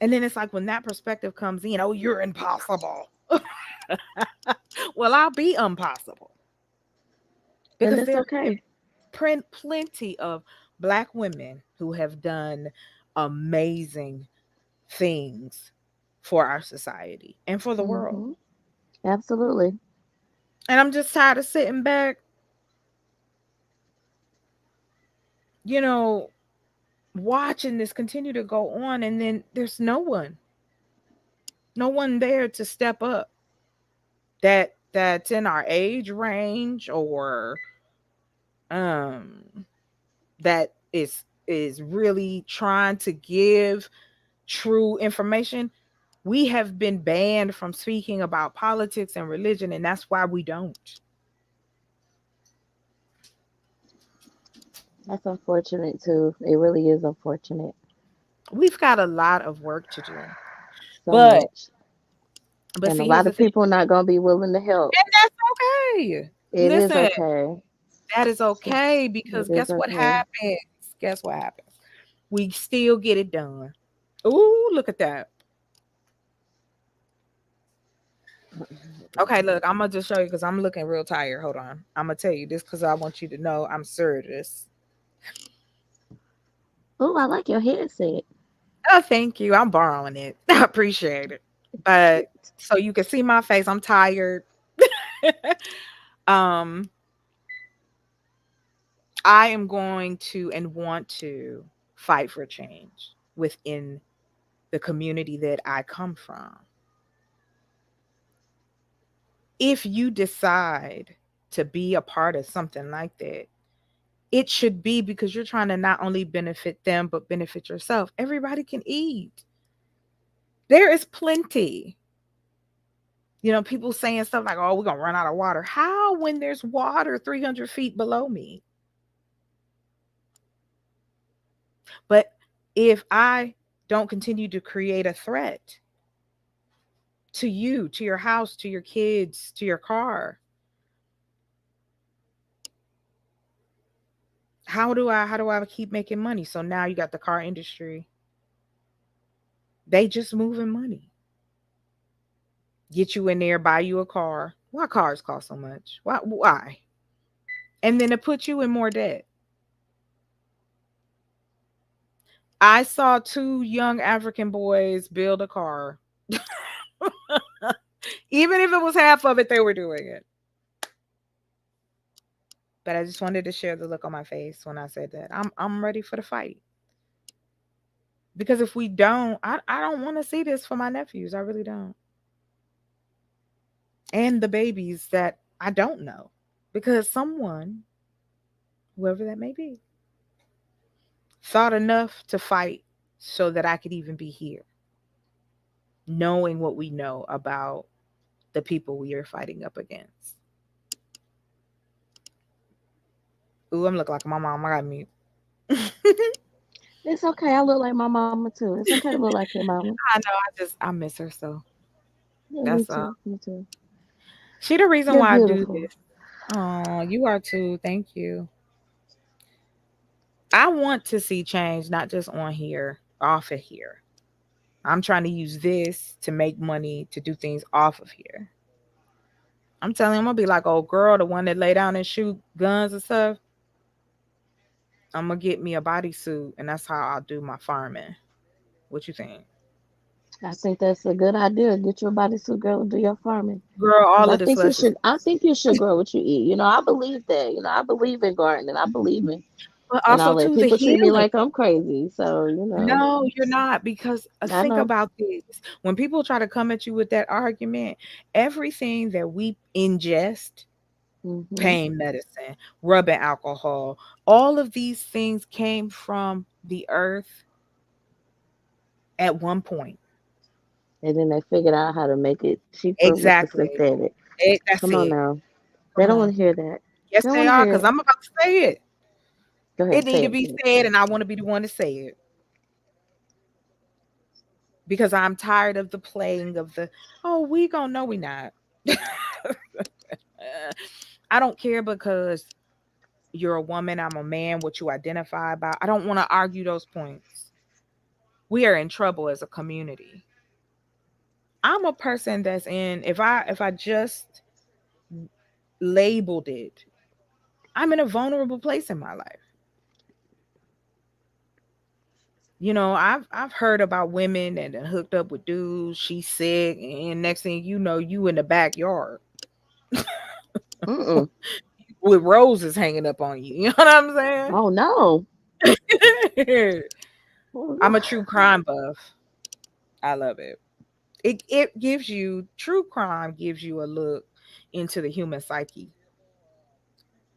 And then it's like when that perspective comes in, oh, you're impossible. Well, I'll be impossible And because that's there okay. are plenty of black women who have done amazing things for our society and for the world. Mm-hmm. Absolutely. And I'm just tired of sitting back, you know, watching this continue to go on, and then there's no one there to step up that's in our age range, or um that is really trying to give true information. We have been banned from speaking about politics and religion, and that's why we don't. That's unfortunate, too. It really is unfortunate. We've got a lot of work to do. So But much. but And a see, here's lot the of thing. people not going to be willing to help. And that's okay. It is Listen, okay. that is okay, It because is guess what okay. happens? Guess what happens? We still get it done. Ooh, look at that. Okay, look, I'm gonna just show you because I'm looking real tired. Hold on. I'm gonna tell you this because I want you to know I'm serious. Oh, I like your headset. Oh, thank you. I'm borrowing it. I appreciate it. But Cute. so you can see my face. I'm tired. um, I am going to and want to fight for change within the community that I come from. If you decide to be a part of something like that, it should be because you're trying to not only benefit them, but benefit yourself. Everybody can eat. There is plenty. You know, people saying stuff like, oh, we're going to run out of water. How when there's water 300 feet below me? But if I don't continue to create a threat to you, to your house, to your kids, to your car, how do I keep making money? So now you got the car industry. They just moving money. Get you in there, buy you a car. Why cars cost so much? Why? And then to put you in more debt. I saw 2 young African boys build a car. Even if it was half of it, they were doing it. But I just wanted to share the look on my face when I said that. I'm ready for the fight. Because if we don't, I don't want to see this for my nephews. I really don't. And the babies that I don't know. Because someone, whoever that may be, thought enough to fight so that I could even be here. Knowing what we know about the people we are fighting up against. Ooh, I'm looking like my mom. I got mute. It's okay. I look like my mama too. It's okay to look like your mama. I know. I miss her so. Yeah, That's me too. Me too. She the reason You're why I do beautiful. this. Oh, you are too. Thank you. I want to see change, not just on here, off of here. I'm trying to use this to make money to do things off of here. I'm telling you, I'm gonna be like old girl, the one that lay down and shoot guns and stuff. I'm gonna get me a bodysuit, and that's how I'll do my farming. What you think, I think that's a good idea. Get your bodysuit, girl, and do your farming. girl? Cause All I of this think you less. should. I think you should grow what you eat. I believe that. I believe in gardening. I believe in But and also all that. too the People treat me healing. like I'm crazy. So No, you're not, because I think know. about this. When people try to come at you with that argument, everything that we ingest, Hmm. pain medicine, rubbing alcohol, all of these things came from the earth at one point. And then they figured out how to make it cheaper with the Exactly. synthetic. That's Come on it. now. They Come don't want on. to hear that. Yes, They don't they want to are, hear because it. I'm about to say it. Go It ahead, need say to it be again. said, and I want to be the one to say it. Because I'm tired of the playing of the, oh, we gonna know we not. I don't care because you're a woman, I'm a man, what you identify about. I don't want to argue those points. We are in trouble as a community. I'm a person that's in, if I just labeled it, I'm in a vulnerable place in my life. You know, I've heard about women and then hooked up with dudes, she's sick, and next thing you know, you in the backyard Mm-mm. with roses hanging up on you. You know what I'm Oh no. saying? Oh, I'm no. a true crime buff. I love it. It gives you, true crime gives you a look into the human psyche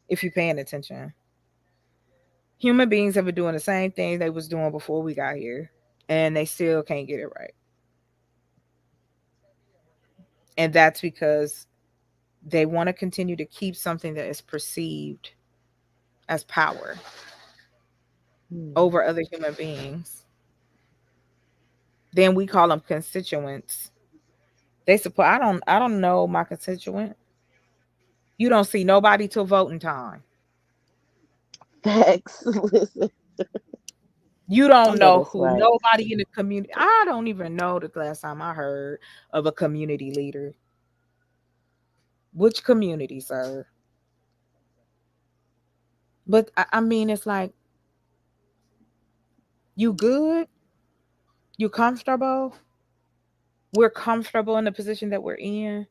if you're paying attention. Human beings have been doing the same thing they was doing before we got here, and they still can't get it right. And that's because they want to continue to keep something that is perceived as power Hmm. over other human beings. Then we call them constituents. They support, I don't know my constituent. You don't see nobody till voting time. Facts. Listen, You I don't know know that's who, right. nobody in the community. I don't even know the last time I heard of a community leader. Which community, sir? But I mean, it's like, you good? You comfortable? We're comfortable in the position that we're in?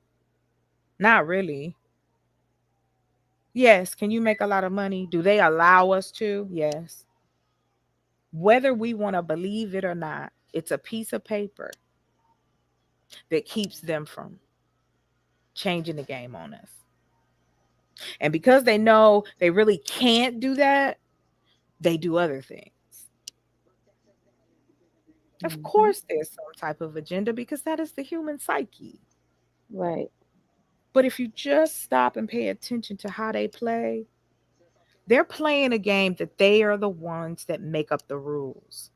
Not really. Yes. Can you make a lot of money? Do they allow us to? Yes. Whether we want to believe it or not, it's a piece of paper that keeps them from changing the game on us. And because they know they really can't do that, they do other things. Of Hmm. course, there's some type of agenda because that is the human psyche. Right. But if you just stop and pay attention to how they play, they're playing a game that they are the ones that make up the rules.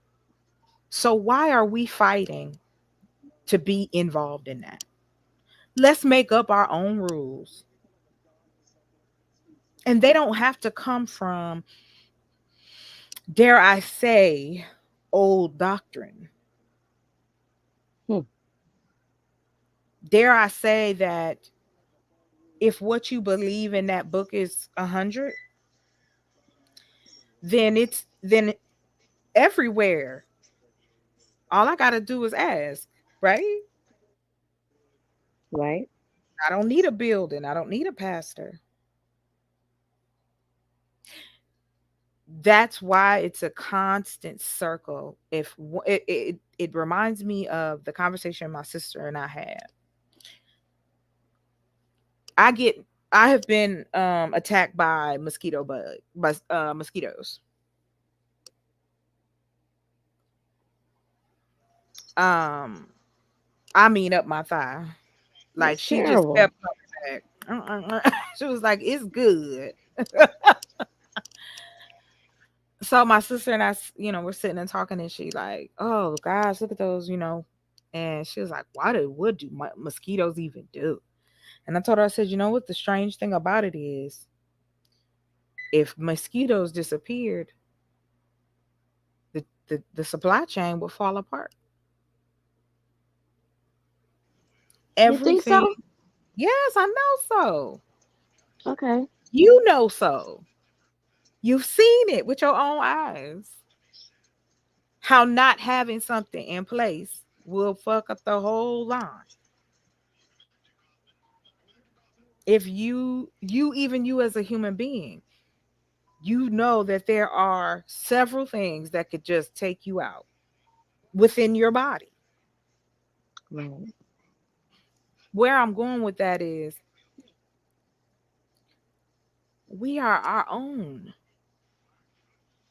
So why are we fighting to be involved in that? Let's make up our own rules. And they don't have to come from, dare I say, old doctrine. Hmm. Dare I say that if what you believe in that book is 100, then everywhere, all I got to do is ask, right? Right. I don't need a building. I don't need a pastor. That's why it's a constant circle. It reminds me of the conversation my sister and I had. I get I have been attacked by mosquitoes. Um I mean up my thigh. Like That's she just terrible. kept coming back. She was like, "It's good." So my sister and I, we're sitting and talking, and she like, "Oh, guys, look at those," and she was like, what do mosquitoes even do?" And I told her, I said, "You know what? The strange thing about it is, if mosquitoes disappeared, the supply chain would fall apart. You think Everything." so? Yes, I know so. Okay. You know so. You've seen it with your own eyes. How not having something in place will fuck up the whole line. If you as a human being, you know that there are several things that could just take you out within your body. Right. Where I'm going with that is, we are our own,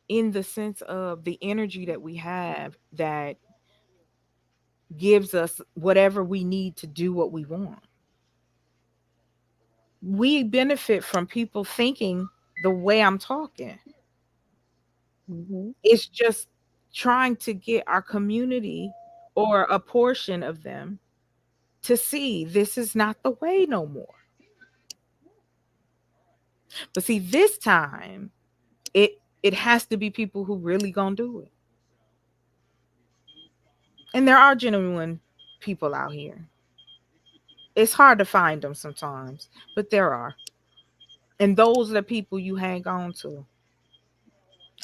in the sense of the energy that we have that gives us whatever we need to do what we want. We benefit from people thinking the way I'm talking. Hmm. It's just trying to get our community, or a portion of them, to see this is not the way no more. But see, this time, it has to be people who really gonna do it. And there are genuine people out here. It's hard to find them sometimes, but there are. And those are the people you hang on to.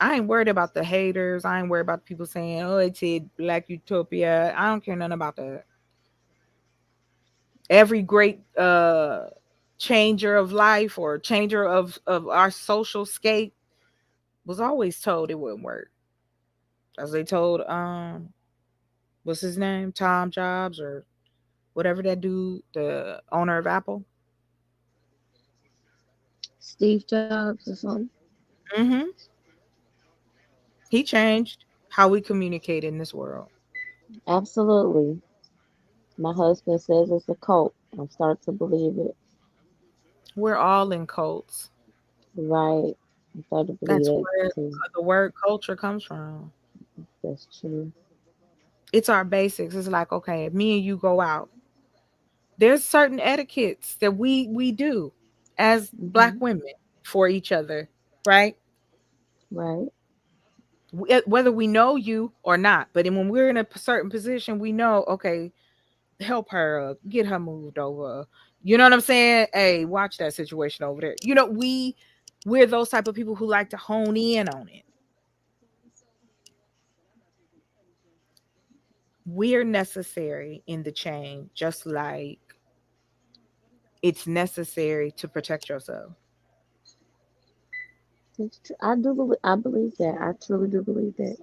I ain't worried about the haters. I ain't worried about people saying, "Oh, it's a black utopia." I don't care nothing about that. Every great changer of life, or changer of our social scape, was always told it wouldn't work. As they told what's his name? Tom Jobs, or whatever that dude, the owner of Apple. Steve Jobs or something. Hmm. He changed how we communicate in this world. Absolutely. My husband says it's a cult. I'm starting to believe it. We're all in cults. Right. I'm starting to That's believe where it too. the word culture comes from. That's true. It's our basics. It's like, okay, if me and you go out, there's certain etiquettes that we do as black Hmm. women for each other, right? Right. Whether we know you or not, but then when we're in a certain position, we know, okay, help her, get her moved over. You know what I'm saying? Hey, watch that situation over there. We're those type of people who like to hone in on it. We're necessary in the chain, just like it's necessary to protect yourself. It's true. I do believe. I believe that. I truly do believe that.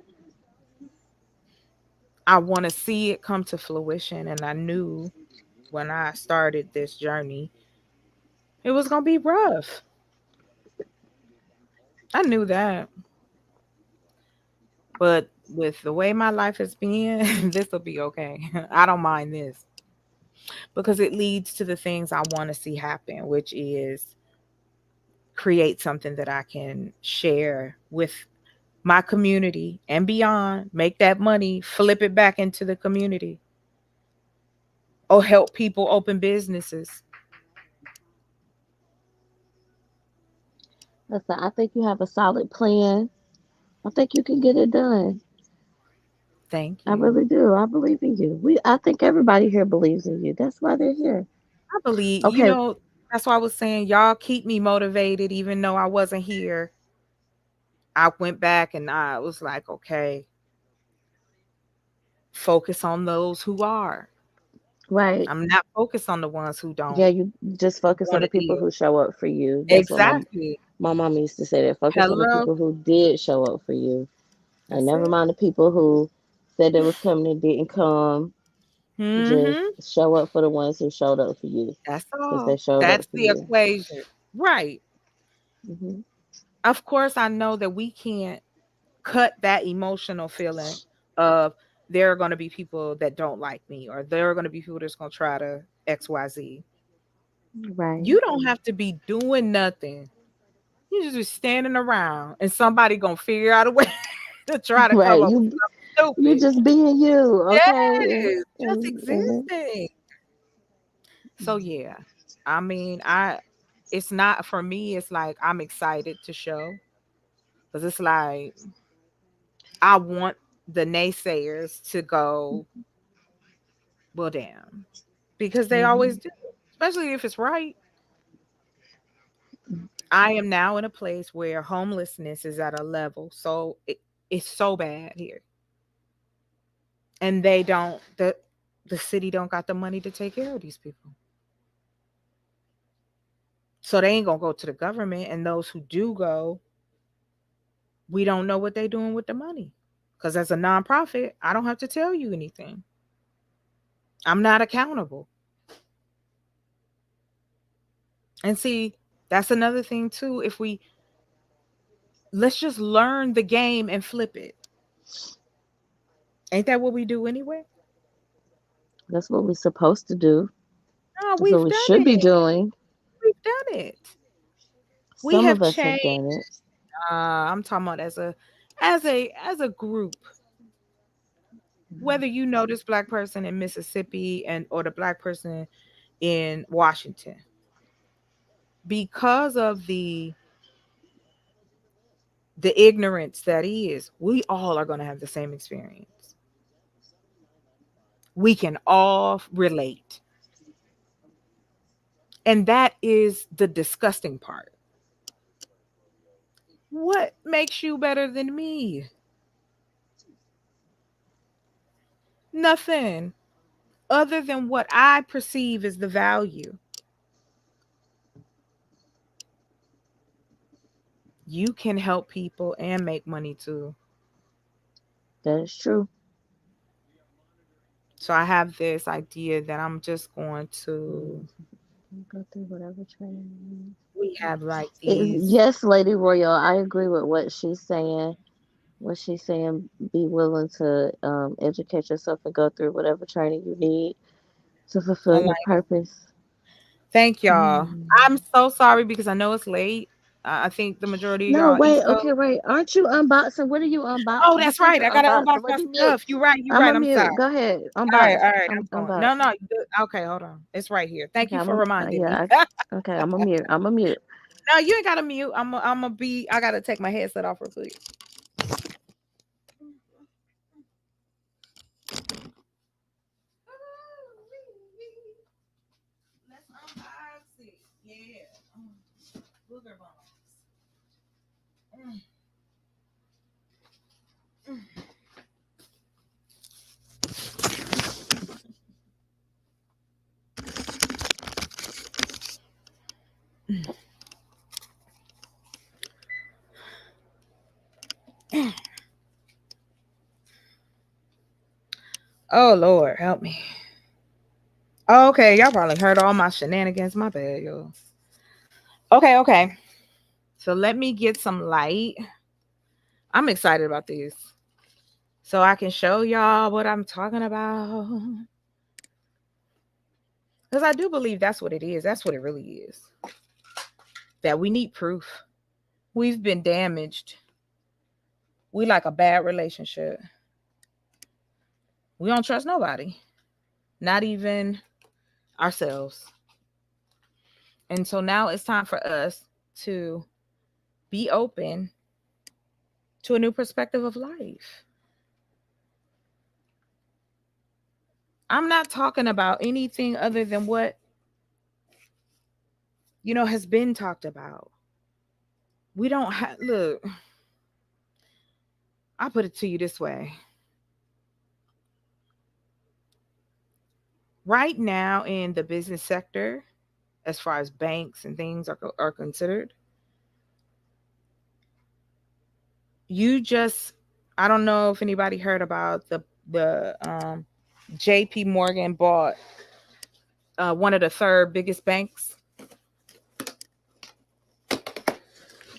I want to see it come to fruition, and I knew when I started this journey, it was gonna be rough. I knew that, but with the way my life has been, this will be okay. I don't mind this because it leads to the things I want to see happen, which is create something that I can share with my community and beyond, make that money, flip it back into the community, or help people open businesses. Listen, I think you have a solid plan. I think you can get it done. Thank I you. really do. I believe in you. I think everybody here believes in you. That's why they're here. I believe, Okay, that's why I was saying y'all keep me motivated even though I wasn't here. I went back and I was like, okay, focus on those who are. right. I'm not focused on the ones who Yeah, don't you just focus on want the to people deal. who show up for you. That's what Exactly. my mom used to say that. Focus on the Hello. people who did show up for you. And That's never it. mind the people who said they was coming and didn't come. Just Mm-hmm. show up for the ones who showed up for you. That's Because they all. showed up That's for the you. equation. Right. Hmm. Of course, I know that we can't cut that emotional feeling of there are going to be people that don't like me or there are going to be people that's going to try to XYZ. Right. You don't have to be doing nothing. You just be standing around and somebody going to figure out a way to try to come Right. up with You something stupid. just being you, okay? Yes, just And existing. So yeah, I mean, I it's not for me. It's like I'm excited to show because it's like I want the naysayers to go, well, damn, because they always mhm. do, especially if it's right. I am now in a place where homelessness is at a level, so it's so bad here, and they don't the city don't got the money to take care of these people, so they ain't gonna go to the government, and those who do go, we don't know what they're doing with the money, because as a nonprofit, I don't have to tell you anything. I'm not accountable, and see, that's another thing too. If we let's just learn the game and flip it. Ain't that what we do anyway? That's what we're supposed to do. No, That's what we've we done should be it. doing. We've done it. We Some have of us have changed. done it. I'm talking about as a group. Whether you know this black person in Mississippi and or the black person in Washington, because of the ignorance that is, we all are going to have the same experience. We can all relate, and that is the disgusting part. What makes you better than me? Nothing other than what I perceive as the value. You can help people and make money too. That is true. So I have this idea that I'm just going to Go through whatever training. we have like these. Yes, Lady Royal, I agree with what she's saying. What she's saying, be willing to educate yourself and go through whatever training you need to I fulfill your like purpose. thank y'all. I'm Hmm. so sorry because I know it's late. I think the majority of No, y'all wait, East Coast. okay, wait. Aren't you unboxing? What are you Oh, unboxing? that's This is right. your I gotta unbox unboxing. Let my me mute. stuff. You're right. You're I'm right. a I'm sorry. mute. Go ahead. All right. Unbox. All right. I'm going. Unbox. No, no. Okay, hold on. It's right here. Thank Okay, you for reminding me. yeah. Okay, I'm a mute. I'm a mute. No, you ain't got to mute. I'm a be. I gotta take my headset off real quick. Let's unbox it. Yeah. Booger bombs. Mm, mm. Oh Lord, help me. Oh, okay, y'all probably heard all my shenanigans. My bad, y'all. Okay, okay. So let me get some light. I'm excited about this. so I can show y'all what I'm talking about. Because I do believe that's what it is. That's what it really is. That we need proof. We've been damaged. We like a bad relationship. We don't trust nobody, not even ourselves. And so now it's time for us to be open to a new perspective of life. I'm not talking about anything other than what, has been talked about. We don't have, look, I'll put it to you this way. Right now in the business sector, as far as banks and things are considered, I don't know if anybody heard about the JP Morgan bought one of the third biggest banks.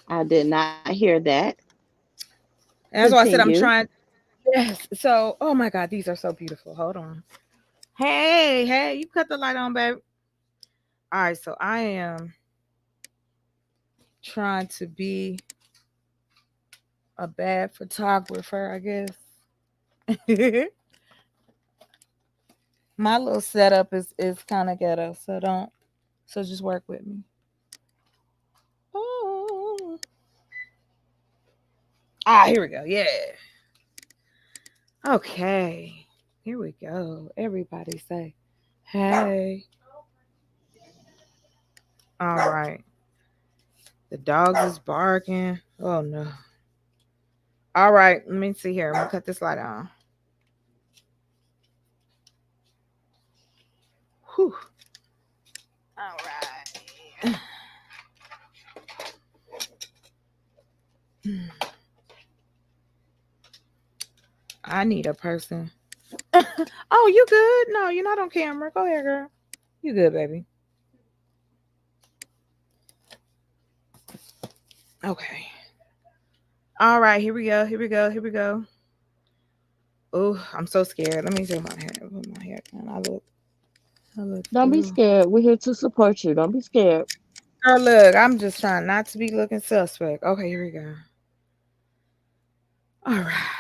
I did not hear that. And that's why I said I'm Continue. trying. Yes. So, oh my God, these are so beautiful. Hold on. Hey, you cut the light on, babe. All right, so I am trying to be a bad photographer, I guess. My little setup is kind of ghetto, so just work with me. Oh. Here we go. Yeah. Okay. Here we go. Everybody say, hey. All right. The dogs is barking. Oh no. All right. Let me see here. I'm gonna cut this light on. Whew. All right. I need a person. Oh, you good? No, you're not on camera. Go ahead, girl. You good, baby. Okay. All right, here we go. Oh, I'm so scared. Let me do my hair. Put my hair down. I look Don't be good. scared. We're here to support you. Don't be scared. Girl, look, I'm just trying not to be looking suspect. Okay, here we go. All right.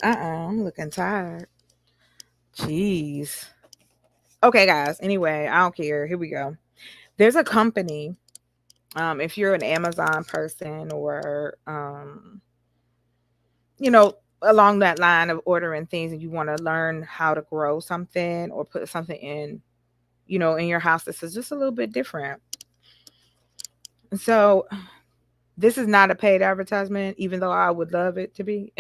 I'm looking tired. Jeez. Okay, guys. Anyway, I don't care. Here we go. There's a company. If you're an Amazon person or along that line of ordering things and you want to learn how to grow something or put something in, in your house, this is just a little bit different. So this is not a paid advertisement, even though I would love it to be.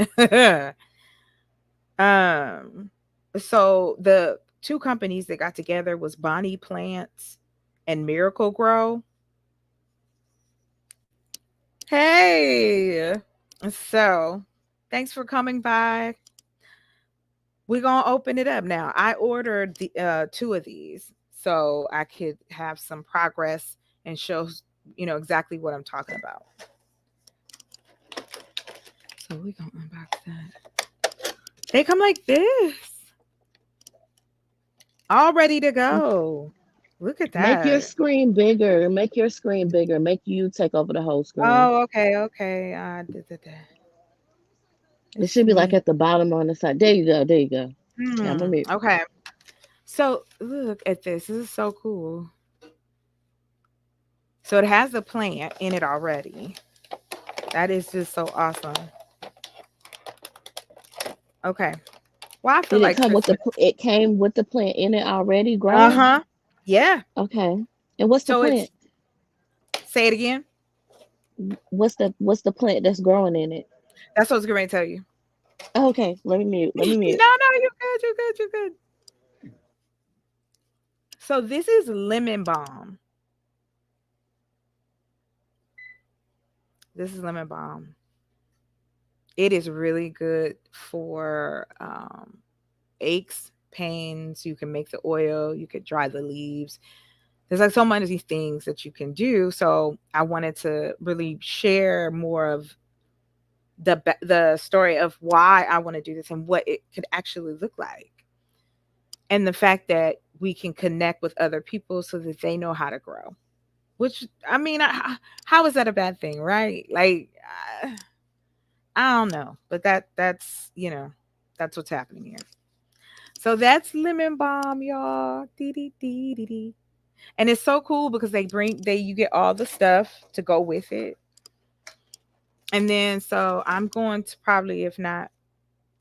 So the two companies that got together was Bonnie Plants and Miracle Grow. Hey, so thanks for coming by. We're gonna open it up now. I ordered the two of these so I could have some progress and show exactly what I'm talking about. So we're gonna unbox that. They come like this. All ready to go. Look at Make your that. screen bigger. Make your screen bigger. Make you take over the whole screen. Oh, okay. It Let's should be like see. at the bottom on the side. There you go. Yeah, I'm gonna mute. Okay. So look at this. This is so cool. So it has a plant in it already. That is just so awesome. Okay. Well, I feel Did it like come with Christmas. it came with the plant in it already grown? Uh-huh. Yeah. Okay. And what's the So plant? say it again. What's the plant that's growing in it? That's what I was going to tell you. Okay, let me mute. No, you're good. So this is lemon balm. It is really good for aches, pains. You can make the oil. You could dry the leaves. There's like so many things that you can do. So I wanted to really share more of the story of why I want to do this and what it could actually look like. And the fact that we can connect with other people so that they know how to grow. Which I mean, how is that a bad thing, right? Like I don't know, but that's that's what's happening here. So that's lemon balm, y'all. Dee dee dee dee dee. And it's so cool because they you get all the stuff to go with it. And then so I'm going to probably, if not,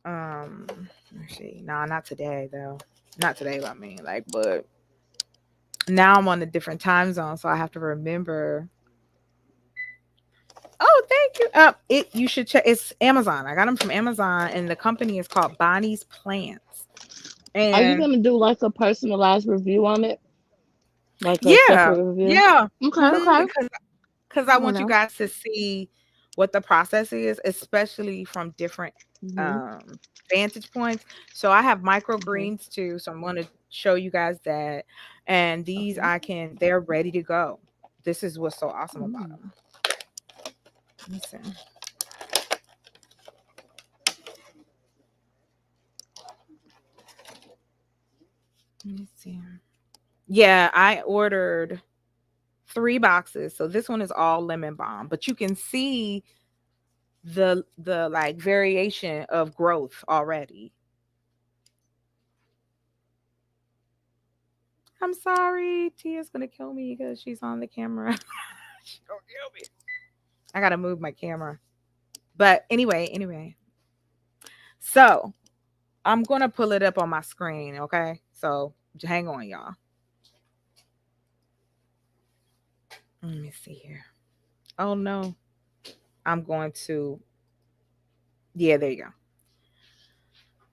let's see. No, not today though. Not today, I mean, like, but now I'm on a different time zone, so I have to remember. Oh, thank you. You should check. It's Amazon. I got them from Amazon, and the company is called Bonnie's Plants. Are you And gonna do like a personalized review on it? Like a yeah, separate review? yeah, Okay, okay. because I You want you know. guys to see what the process is, especially from different Mhm. um vantage points. So I have Mhm. microgreens too, so I'm going to show you guys that. And these Okay. they're ready to go. This is what's so awesome about Mm. them. Listen. Let me see. Yeah, I ordered 3 boxes. So this one is all lemon balm, but you can see the like variation of growth already. I'm sorry, Tia's gonna kill me because she's on the camera. She's gonna kill me. I gotta move my camera. But anyway. So I'm gonna pull it up on my screen, okay? So hang on, y'all. Let me see here. Oh no. I'm going to Yeah, there you go.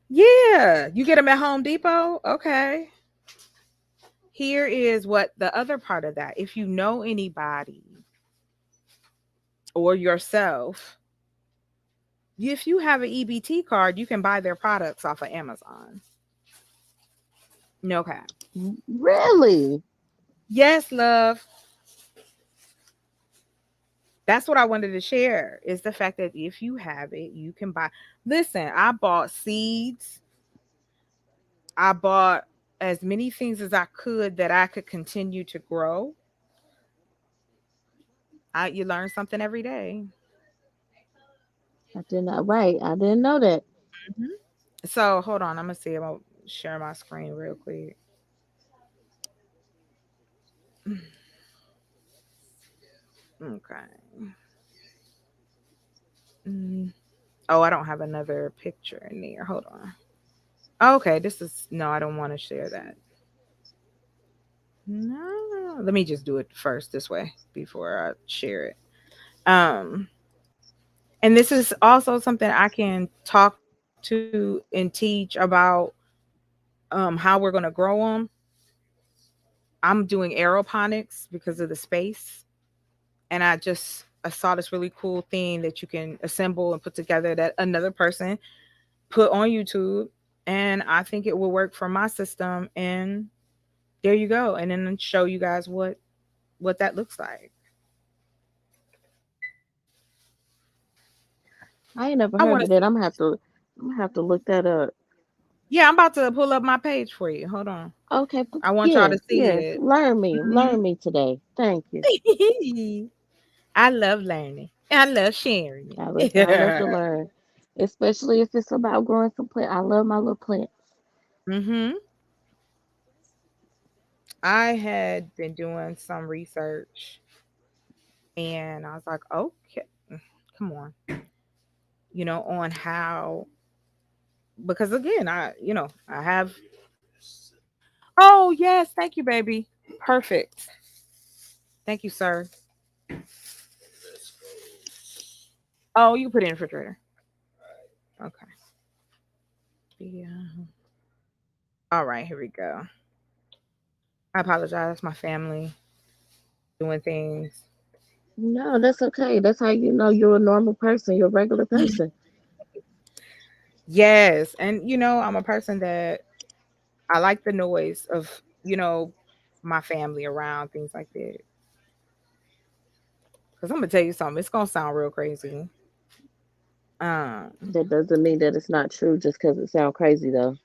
Yeah, you get them at Home Depot. Okay. Here is what the other part of that. If you know anybody or yourself, if you have an EBT card, you can buy their products off of Amazon. No cap. Really? Yes, love. That's what I wanted to share is the fact that if you have it, you can buy. Listen, I bought seeds. I bought as many things as I could that I could continue to grow. You learn something every day. I did not. Right. I didn't know that. Mhm. So hold on, I'm gonna see. I'm gonna share my screen real quick. Okay. Mm. Oh, I don't have another picture in there. Hold on. Okay, this is no, I don't want to share that. No, let me just do it first this way before I share it. Um, and this is also something I can talk to and teach about how we're going to grow them. I'm doing aeroponics because of the space, and I saw this really cool thing that you can assemble and put together that another person put on YouTube, and I think it will work for my system. And there you go, and then show you guys what that looks like. I ain't never I heard want of to that. see. I'm gonna have to look that up. Yeah, I'm about to pull up my page for you. Hold on. Okay. I want y'all to Yes. see Yes. it. Learn me today. Thank you. Mhm. I love learning. I love sharing I love it. to learn, especially if it's about growing some plant. I love my little plants. hmm I had been doing some research, and I was like, okay, come on, on how, because again, I have, oh, yes, thank you, baby. Perfect. Thank you, sir. Oh, you put it in the refrigerator. Okay. Yeah. All right, here we go. I apologize. My family doing things. No, that's okay. That's how you know you're a normal person. You're a regular person. Yes. And, I'm a person that I like the noise of, my family around, things like that. Because I'm going to tell you something. It's going to sound real crazy. That doesn't mean that it's not true just because it sounds crazy though.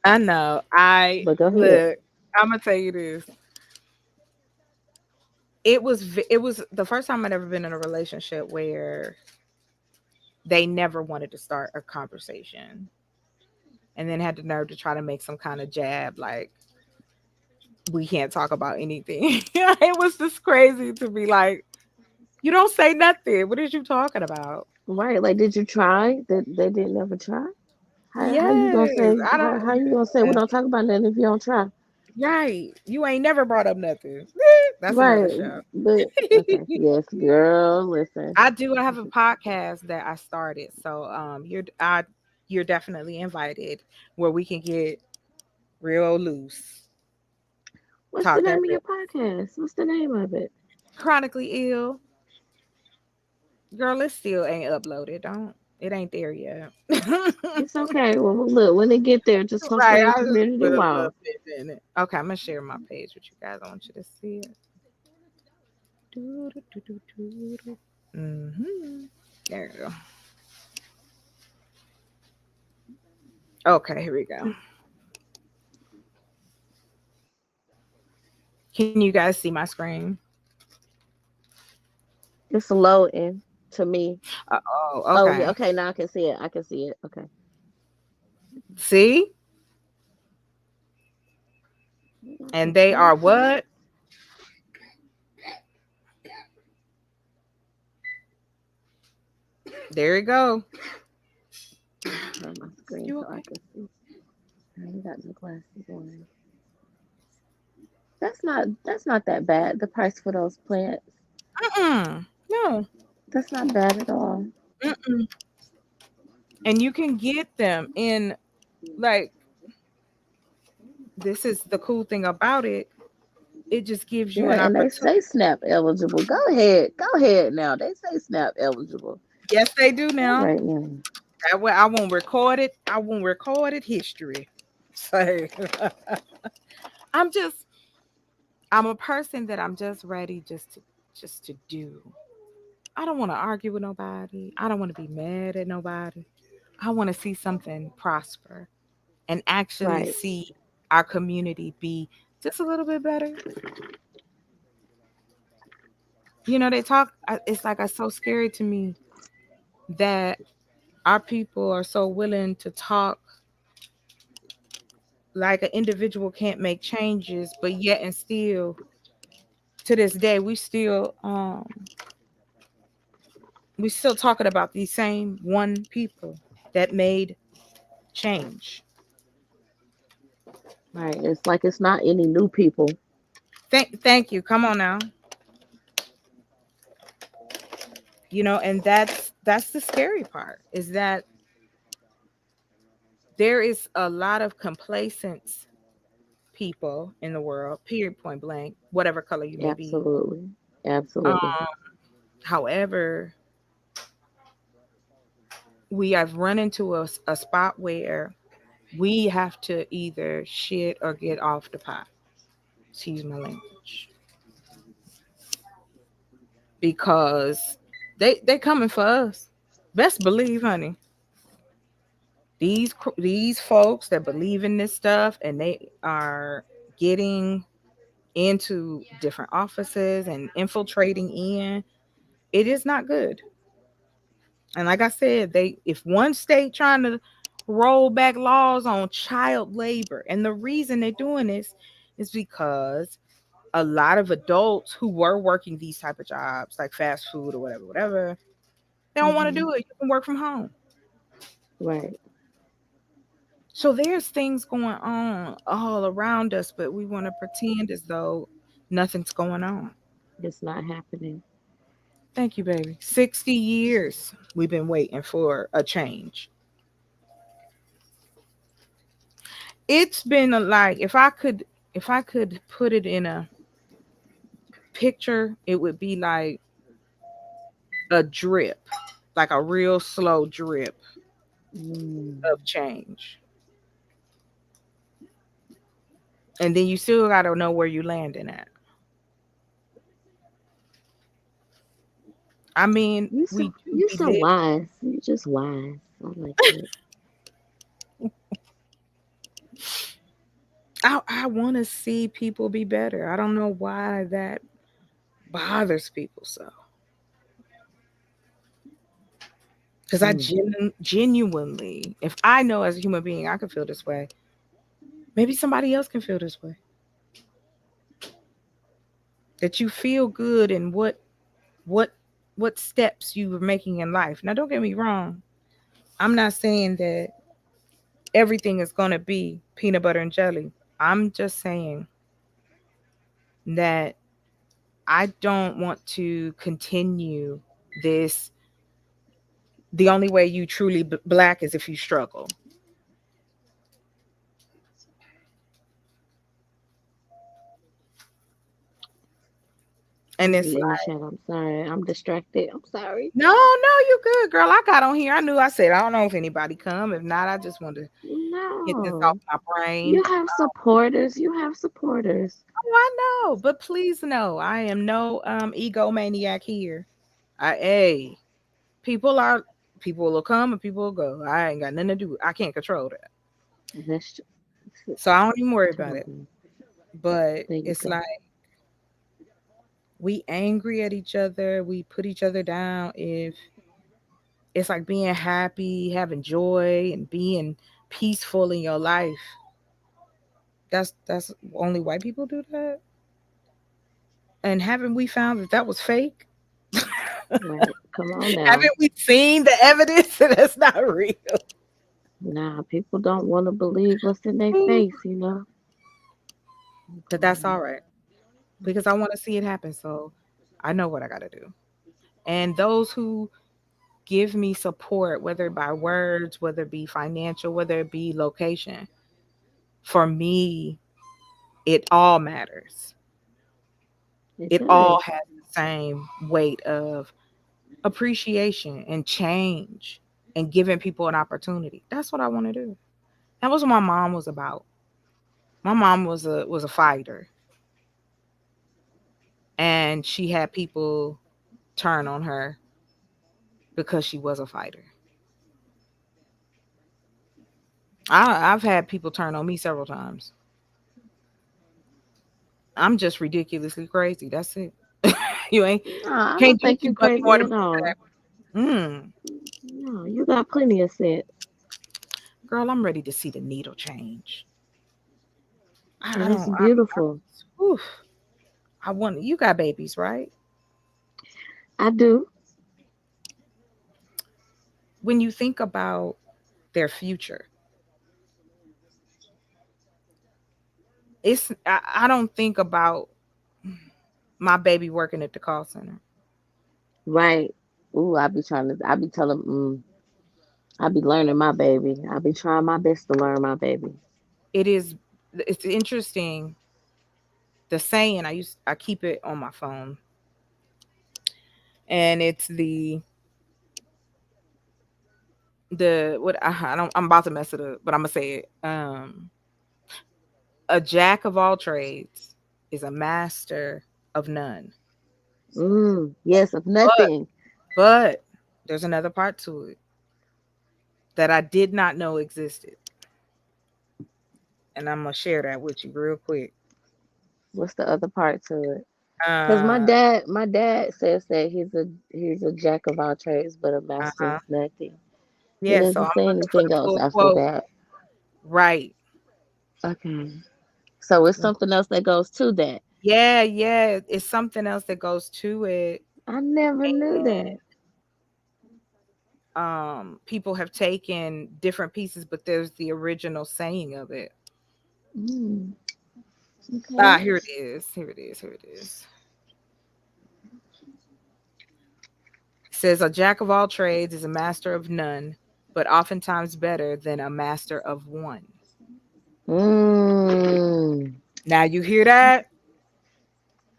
I know. I But go ahead. look. I'm gonna tell you this. It was the first time I'd ever been in a relationship where they never wanted to start a conversation, and then had the nerve to try to make some kind of jab like we can't talk about anything. It was just crazy to be like, you don't say nothing. What is you talking about? Right? Like, did you try? They didn't ever try. How you gonna Yes, say I don't. how you gonna say we don't talk about nothing if you don't try? Right. You ain't never brought up nothing. That's another Right? show. But okay, yes, girl. Listen, I do. I have a podcast that I started. So you're definitely invited where we can get real loose. what's the Talk that name of real. your podcast? What's the name of it? Chronically ill. Girl, it still ain't uploaded. Don't it ain't there yet. It's okay. Well, look, when they get there, just post on Right. your I just community put a little wall. bit in it. Okay, I'm gonna share my page with you guys. I want you to see it. Mm-hmm. There you go. Okay, here we go. Can you guys see my screen? It's loading to me. Oh, Oh yeah, okay. okay. Now I can see it. I can see it. Okay. See? And they are what? There you go. Turn my screen You so I okay? can see. I ain't got no glasses on. That's not that bad. The price for those plants. No. That's not bad at all. Mm-mm. And you can get them in like this is the cool thing about it. It just gives you Yeah, an and they opportunity. say SNAP eligible. Go ahead. Go ahead now. They say SNAP eligible. Yes, they do All now. right now. That way I won't record it. I won't record it history. So I'm just I'm a person that I'm just ready just to do. I don't want to argue with nobody. I don't want to be mad at nobody. I want to see something prosper and actually Right. see our community be just a little bit better. They talk, it's like it's so scary to me that our people are so willing to talk like an individual can't make changes, but yet and still to this day we still talking about these same one people that made change. Right. It's like it's not any new people. Thank you. Come on now. And that's the scary part is that there is a lot of complacent people in the world, period, point blank, whatever color you may be. Absolutely. Absolutely. Um, However, we have run into a spot where we have to either shit or get off the pot. Excuse my language. Because they coming for us. Best believe, honey. These folks that believe in this stuff and they are getting into different offices and infiltrating in, it is not good. And like I said, they if one state trying to roll back laws on child labor, and the reason they're doing this is because a lot of adults who were working these type of jobs, like fast food or whatever, they don't want to Hmm. do it. You can work from home. Right. So there's things going on all around us, but we want to pretend as though nothing's going on. It's not happening. Thank you, baby. 60 years we've been waiting for a change. It's been like if I could put it in a picture, it would be like a drip, like a real slow drip Mm. of change. And then you still got to know where you're landing at. I mean, we do You be so living. wise. You just wise. I like that. I want to see people be better. I don't know why that bothers people so. Because I Mm. genuinely, if I know as a human being I can feel this way, maybe somebody else can feel this way. That you feel good in what what steps you were making in life. Now, don't get me wrong. I'm not saying that everything is going to be peanut butter and jelly. I'm just saying that I don't want to continue this. The only way you truly black is if you struggle. And I'm it's reading the like, chat. I'm sorry. I'm distracted. I'm sorry. no, you good, girl. I got on here. I knew I said, I don't know if anybody come. If not, I just want to get this off No. my brain. You have supporters. You have supporters. Oh, I know. But please know, I am no egomaniac here. Hey, people are people will come and people will go. I ain't got nothing to do. I can't control that. That's So I don't even worry about it. totally. But There you it's go. like we angry at each other. We put each other down. If it's like being happy, having joy, and being peaceful in your life. That's only white people do that. And haven't we found that that was fake? Right. Come on now. Haven't we seen the evidence that that's not real? Nah, people don't want to believe what's in their Mm. face, you know? But that's all right because I want to see it happen. So I know what I got to do. And those who give me support, whether by words, whether it be financial, whether it be location, for me, it all matters. It It all does. has the same weight of appreciation and change and giving people an opportunity. That's what I want to do. That was what my mom was about. My mom was a fighter, and she had people turn on her because she was a fighter. I've had people turn on me several times. I'm just ridiculously crazy. That's it. You ain't Nah, I can't don't do think too you're much more crazy to at prove all. that. Mm, No, you got plenty of sense. girl, I'm ready to see the needle change. I And it's don't. beautiful. Oof, I want you got babies, right? I do. When you think about their future, I don't think about my baby working at the call center. Right. Ooh, I be telling, I be learning my baby. I be trying my best to learn my baby. It's interesting. The saying I keep it on my phone, and it's the what I don't I'm about to mess it up, but I'm gonna say it. A jack of all trades is a master of none. Yes, of But nothing. but there's another part to it that I did not know existed, and I'm gonna share that with you real quick. What's the other part to it? Because Uh, my dad says that he's a jack of all trades, but a master uh-huh. of nothing. He Yeah, so doesn't I'm say looking for anything the else full after quote. that. Right. Okay. So it's something else that goes to that. Yeah. It's something else that goes to it. I never knew And that. people have taken different pieces, but there's the original saying of it. Mm, okay. Here it is. Here it is. It says a jack of all trades is a master of none, but oftentimes better than a master of one. Mm, Now you hear that?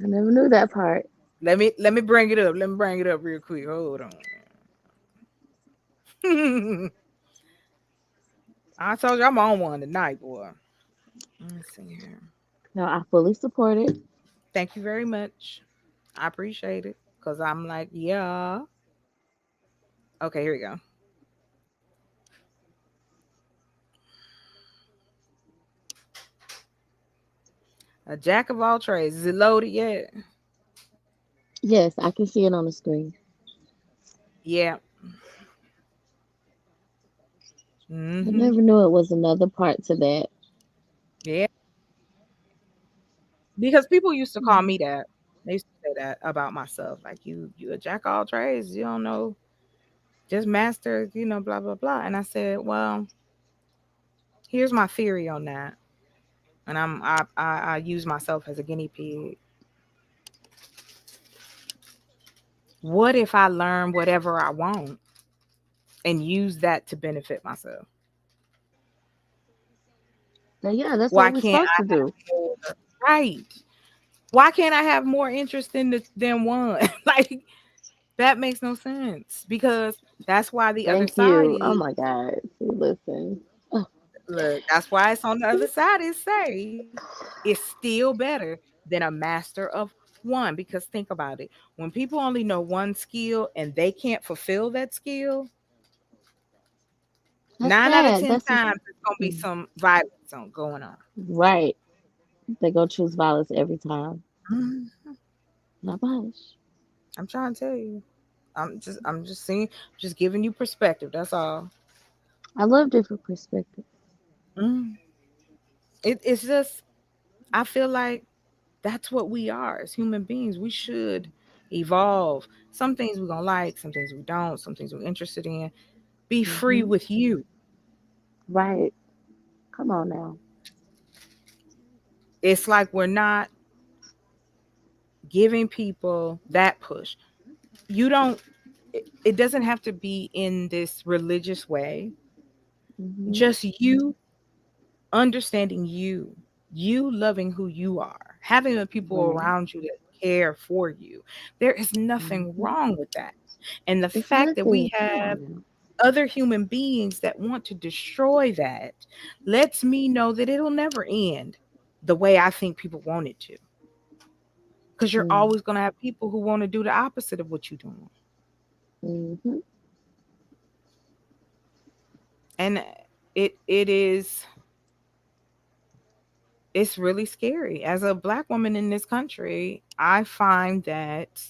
I never knew that part. Let me bring it up. Let me bring it up real quick. Hold on. I told you I'm on one tonight, boy. Let's see here. No, I fully support it. Thank you very much. I appreciate it. because I'm like, yeah. Okay, here we go. A jack of all trades. Is it loaded yet? Yes, I can see it on the screen. Yeah. I Mm-hmm. never knew it was another part to that. Yeah. Because people used to call Mm. me that. They used to say that about myself. Like you a jack of all trades. You don't know, just master, blah blah blah. And I said, well, here's my theory on that. And I use myself as a guinea pig. What if I learn whatever I want and use that to benefit myself? But yeah, that's what Why we're can't supposed I to do. have more? Right. Why can't I have more interest in than one? Like that makes no sense because that's why the other Thank side you. Oh is. my God. See, listen. Oh, Look, that's why it's on the other side. Is say it's still better than a master of one. Because think about it, when people only know one skill and they can't fulfill that skill, that's 9 out of sad. 10 That's times it's gonna be mm, some violence going on. right. They go choose violence every time. Mhm. Not much. I'm trying to tell you. I'm just seeing, just giving you perspective. That's all. I love different perspectives. Mhm. It's just, I feel like that's what we are as human beings. We should evolve. Some things we're gonna like, some things we don't, some things we're interested in. Be free Hmm. with you. Right. Come on now. It's like we're not giving people that push. You don't, it doesn't have to be in this religious way. Hmm. Just you understanding you loving who you are, having the people Right. around you that care for you. There is nothing Hmm. wrong with that. And the It's fact that we nothing. Come have on now. other human beings that want to destroy that lets me know that it'll never end the way I think people want it to. Because you're Mm. always going to have people who want to do the opposite of what you're doing. Hmm. And it is, it's really scary. As a black woman in this country, I find that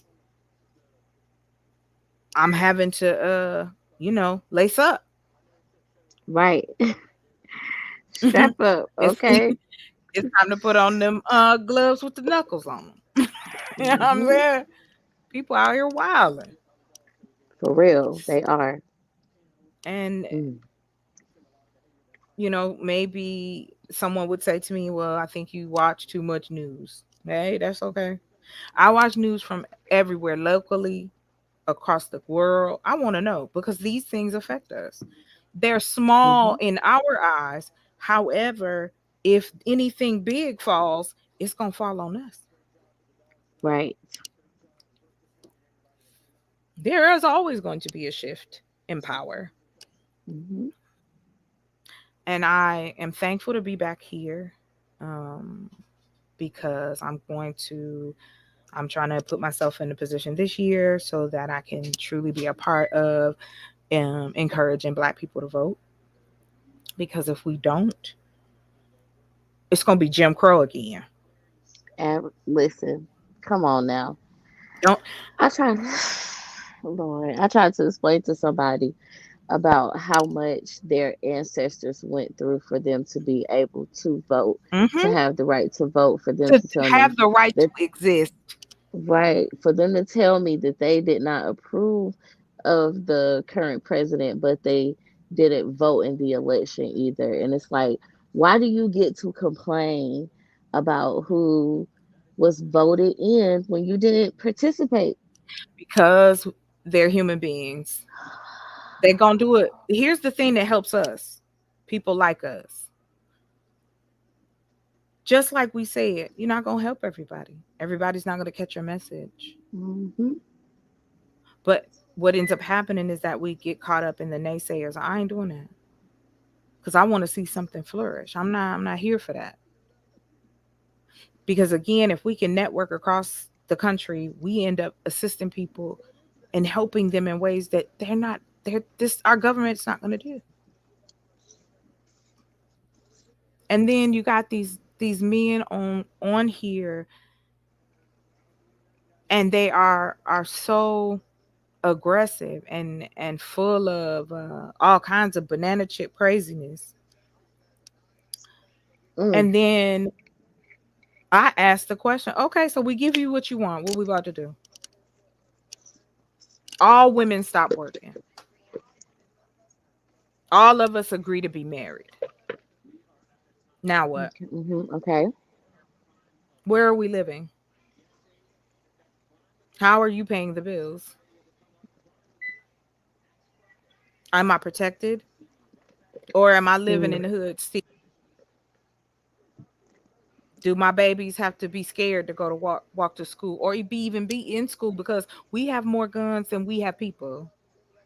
I'm having to lace up. Right. Strap up. it's Okay. it's time to put on them gloves with the knuckles on them. You know what I'm Hmm. saying? People out here wilding. For real. They are. And Mm. maybe someone would say to me, well, I think you watch too much news. Hey, that's okay. I watch news from everywhere, locally, across the world. I want to know because these things affect us. They're small Hmm. in our eyes. However, if anything big falls, it's going to fall on us. Right. There is always going to be a shift in power. Hmm. And I am thankful to be back here, um, because I'm trying to put myself in a position this year so that I can truly be a part of encouraging Black people to vote. Because if we don't, it's going to be Jim Crow again. And listen. Come on now. Don't. I tried. Lord, I tried to explain to somebody about how much their ancestors went through for them to be able to vote, to Mhm. have the right to vote, for them To to tell me have the right that, to exist. right, for them to tell me that they did not approve of the current president, but they didn't vote in the election either. And it's like, why do you get to complain about who was voted in when you didn't participate? Because they're human beings. They're going to do it. Here's the thing that helps us, people like us. Just like we said, you're not going to help everybody. Everybody's not going to catch your message. Hmm. But what ends up happening is that we get caught up in the naysayers. I ain't doing that because I want to see something flourish. I'm not here for that. Because again, if we can network across the country, we end up assisting people and helping them in ways that our government's not going to do. And then you got these men on here, and they are so aggressive and full of all kinds of banana chip craziness. And then I asked the question, okay, so we give you what you want. What we about to do? All women stop working. All of us agree to be married. Now what? Okay. Where are we living? How are you paying the bills? Am I protected? Or am I living in the hood still? Do my babies have to be scared to go to walk to school, or even be in school, because we have more guns than we have people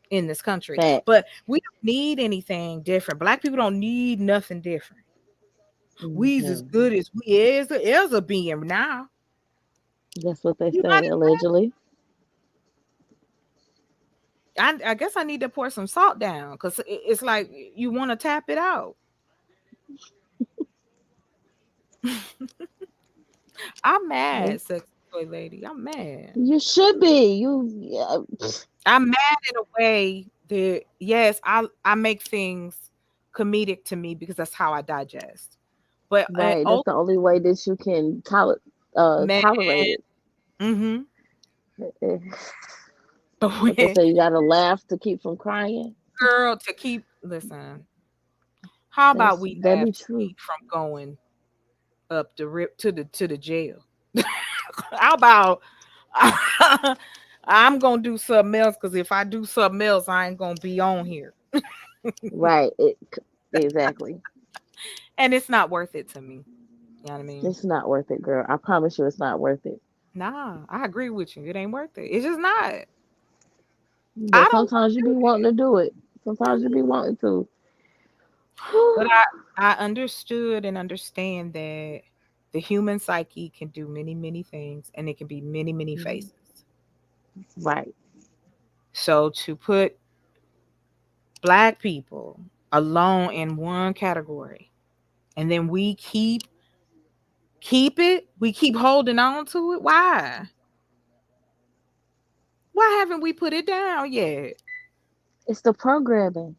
in this country? Fact. But we don't need anything different. Black people don't need nothing different. We's as good as we is a being now. That's what they say, allegedly. I guess I need to pour some salt down, because it's like you want to tap it out. I'm mad, sexy toy lady. I'm mad. You should be. I'm mad in a way that, yes, I make things comedic to me because that's how I digest. But right, that's the only way that you can tolerate it. Mm-hmm. Like they say, you gotta laugh to keep from crying. Girl, listen. How about we laugh to keep from going up the rip to the jail? How about I'm gonna do something else, because if I do something else, I ain't gonna be on here. Right. Exactly. And it's not worth it to me. You know what I mean? It's not worth it, girl. I promise you it's not worth it. Nah, I agree with you. It ain't worth it. It's just not. But sometimes you be wanting to do it. Sometimes you be wanting to. But I understood and understand that the human psyche can do many, many things, and it can be many, many faces. Right. So to put Black people alone in one category, and then we keep holding on to it. Why haven't we put it down yet? It's the programming.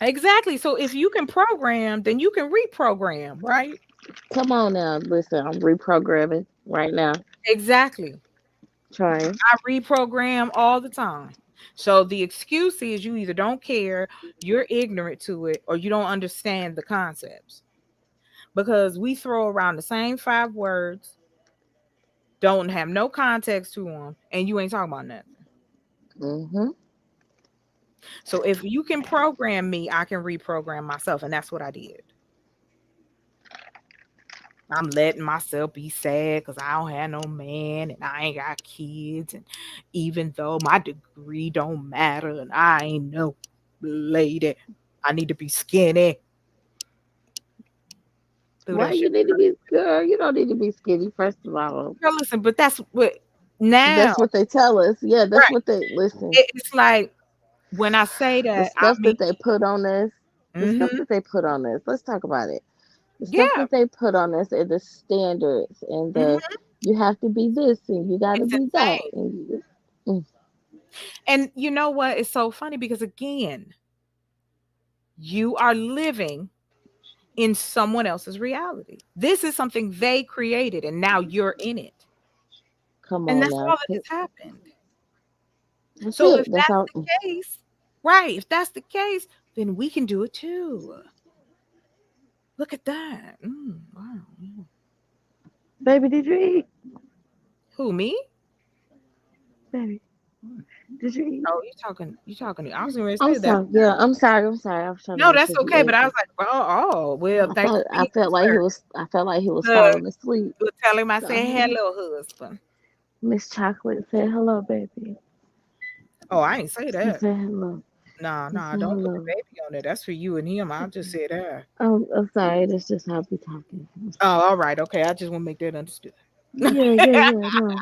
Exactly. So if you can program, then you can reprogram, right? Come on now. Listen, I'm reprogramming right now. Exactly. Trying. I reprogram all the time. So the excuse is you either don't care, you're ignorant to it, or you don't understand the concepts. Because we throw around the same 5 words, don't have no context to them, and you ain't talking about nothing. Mm-hmm. So if you can program me, I can reprogram myself, and that's what I did. I'm letting myself be sad because I don't have no man and I ain't got kids, and even though my degree don't matter and I ain't no lady, I need to be skinny. Why you need to be, girl? You don't need to be skinny, first of all. Girl, listen, but that's what now. That's what they tell us. Yeah, that's right. What they listen. It's like when I say that, the stuff that they put on us. The stuff that they put on us. Let's talk about it. The stuff that they put on us, and the standards, and the you have to be this, and you got to be that. And you know what? It's so funny because, again, you are living in someone else's reality. This is something they created, and now you're in it. Come on, and that's now. all that has happened. That's so it. If that's the case, right? If that's the case, then we can do it too. Look at that! Wow. Baby, did you eat? Who, me? Baby, did you eat? Oh, you talking? I was going to say that. Yeah, I'm sorry. I was trying. No, that's okay. But I was like, well, I felt like he was falling asleep. Tell him I said hello, husband. Miss Chocolate said hello, baby. Oh, I ain't say that. She said hello. Nah, don't put the baby on there. That's for you and him. I'll just say that. Oh, I'm sorry. That's just how we talking. Oh, all right. Okay. I just want to make that understood. Yeah, yeah, yeah. No,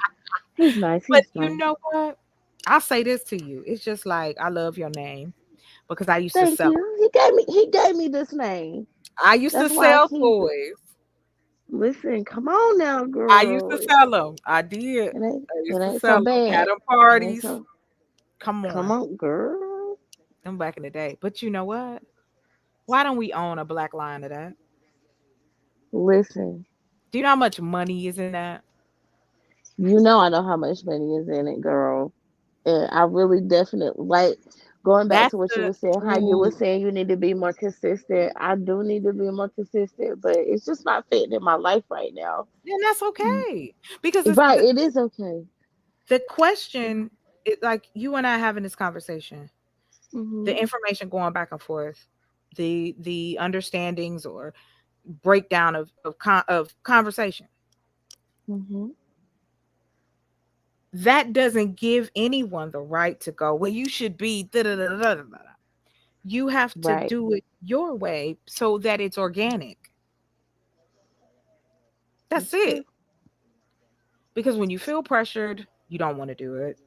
he's nice. But He's you nice. know what? I'll say this to you. It's just like I love your name because I used to Thank sell. you. He gave me this name. I used to That's why I sell keep it. toys. Listen, come on now, I used to girl. sell them. I did. I It used to ain't so sell them. Had bad. them It ain't parties. so. Come Come on, on, girl. them back in the day. But you know what? Why don't we own a black line of that? Listen, Do you know how much money is in that? I know how much money is in it, girl. And I really definitely like going back That's to what you the were saying, how you were ooh, saying you need to be more consistent. I do need to be more consistent, but it's just not fitting in my life right now. and that's okay because it's Right, it is okay. the question. It, like you and I having this conversation, the Mhm. information going back and forth, the understandings or breakdown of conversation Mhm. that doesn't give anyone the right to go, well, you should be da, da, da, da, da, da, da. You have to Right. do it your way so that it's organic. That's That's true. it. Because when you feel pressured, you don't want to do it.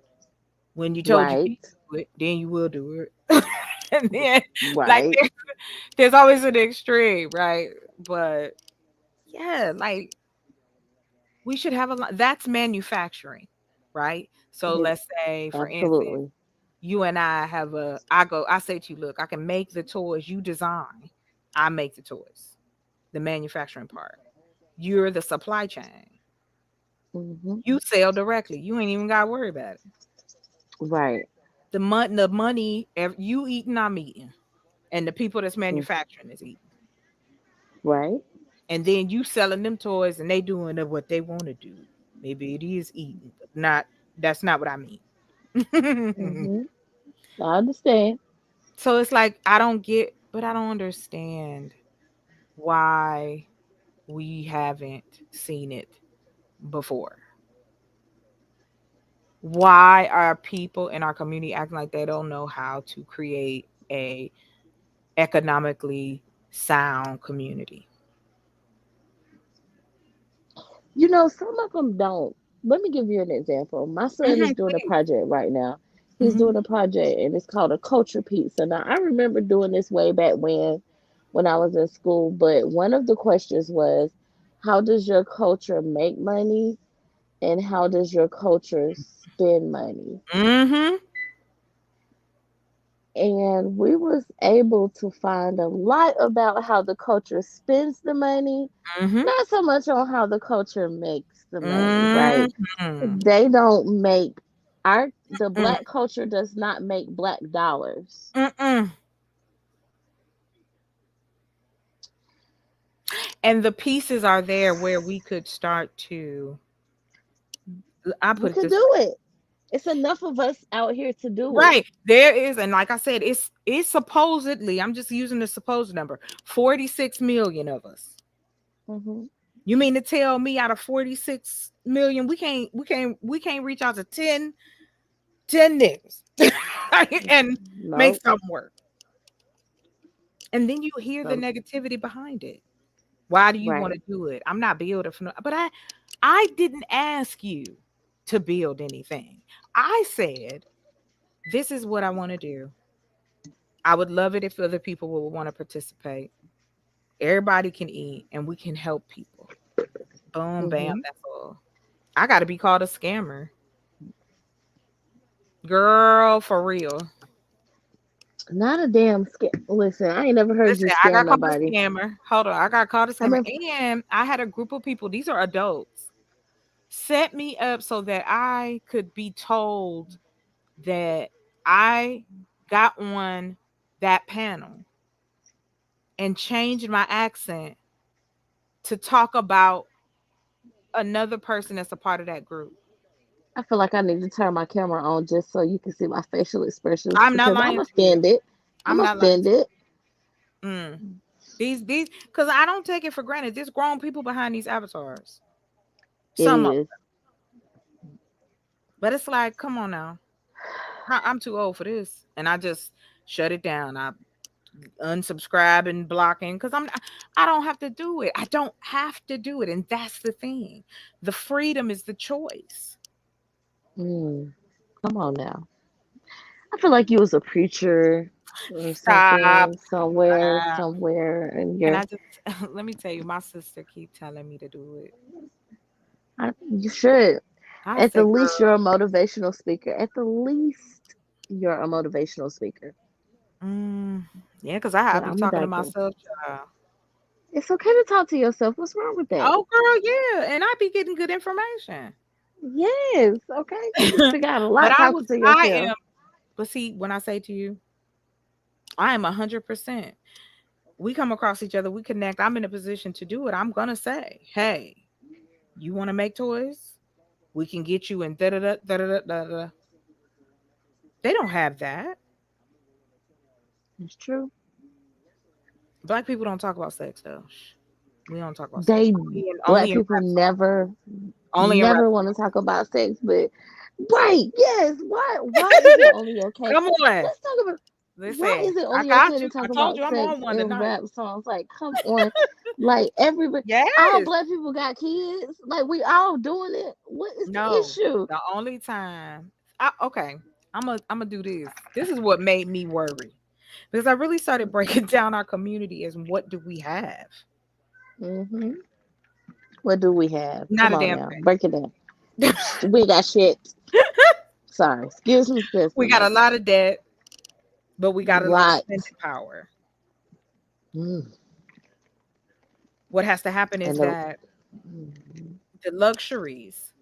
When you told you Right. can't do it, then you will do it. And then, like, Right. there's always an extreme, right? But yeah, like we should have a lot. That's manufacturing, right? So It, let's say, for instance, absolutely. you and I have I say to you, look, I can make the toys you design. I make the toys, the manufacturing part. You're the supply chain. Mhm. You sell directly. You ain't even got to worry about it. Right. You eating, I'm eating, and the people that's Mm. manufacturing is eating. Right. And then you selling them toys, and they doing what they want to do. Maybe it is eating, but not. That's not what I mean. Mhm. I understand. So it's like I don't get, but I don't understand why we haven't seen it before. Why are people in our community acting like they don't know how to create a economically sound community? Some of them don't. Let me give you an example. My son is Mhm, doing a please. project right now. He's Mhm. doing a project and it's called a culture pizza. Now, I remember doing this way back when I was in school, but one of the questions was, how does your culture make money and how does your culture spend money? Mhm. And we was able to find a lot about how the culture spends the money, Mhm. not so much on how the culture makes the money, right? Mhm. They don't make the Mm. black culture does not make black dollars. Mm-mm. And the pieces are there where we could start to. I We put it could this do it. It's enough of us out here to do it. right. There is, and like I said, it's supposedly, I'm just using the supposed number, 46 million of us. Hmm. You mean to tell me out of 46 million, we can't reach out to 10 niggas and make No, something work. And then you hear the no, negativity behind it. Why do you want right. to do it? I'm not building for no, but I didn't ask you to build anything. I said, this is what I want to do. I would love it if other people would want to participate. Everybody can eat and we can help people. Boom, bam, Hmm. that's all. I got to be called a scammer. Girl, for real. Not a damn scam. Listen, I ain't never heard Listen, you I scam got called a nobody. scammer. Hold on. I got called a How scammer. many? And I had a group of people, these are adults, set me up so that I could be told that I got on that panel and changed my accent to talk about another person that's a part of that group. I feel like I need to turn my camera on just so you can see my facial expressions I'm not because I'm lying to you. offended. I'm I'm not lying to offended. you. These, because I don't take it for granted. There's grown people behind these avatars. It Some of is. them. But it's like, come on now. I'm too old for this. And I just shut it down. unsubscribing, blocking, because I don't have to do it. I don't have to do it. And that's the thing. The freedom is the choice. Mm, come on now. I feel like you was a preacher or Stop. something somewhere, Stop. somewhere in Can your. I just let me tell you, my sister keep telling me to do it. You should. I At the said, least, you're girl, a motivational speaker. At the least, you're a motivational speaker. mm, yeah, because I But be I'm gonna talking to digress. myself, child. It's okay to talk to yourself. What's wrong with that? Oh, girl, yeah, and I be getting good information. Yes, okay. You figure out a But lot talking to I yourself. am. But see, when I say to you, I am 100%. We come across each other, we connect. I'm in a position to do it. I'm gonna say, hey, you want to make toys? We can get you in da da da da da da da. They don't have that. It's true. Black people don't talk about sex though. We don't talk about sex. They Only Black in people rap songs. never Only in rap never want to songs. talk about sex, but right, yes. Why is it only okay? Come on. Let's talk about why Listen, is it I only okay got to you. I talk told about you I'm sex on one in tonight. rap songs? Like, come on. Like everybody all Yes. Black people got kids. Like we all doing it. What is the No. issue? The only time okay. I'm gonna do this. This is what made me worry. Because I really started breaking down our community as what do we have? Hmm. What do we have? Not Come a on damn now. Break it down. thing. We got shit. Sorry. Excuse me, We got a Destiny. lot of debt, but we got a lot of Right. spending power. Mm. What has to happen is And the that Mhm. the luxuries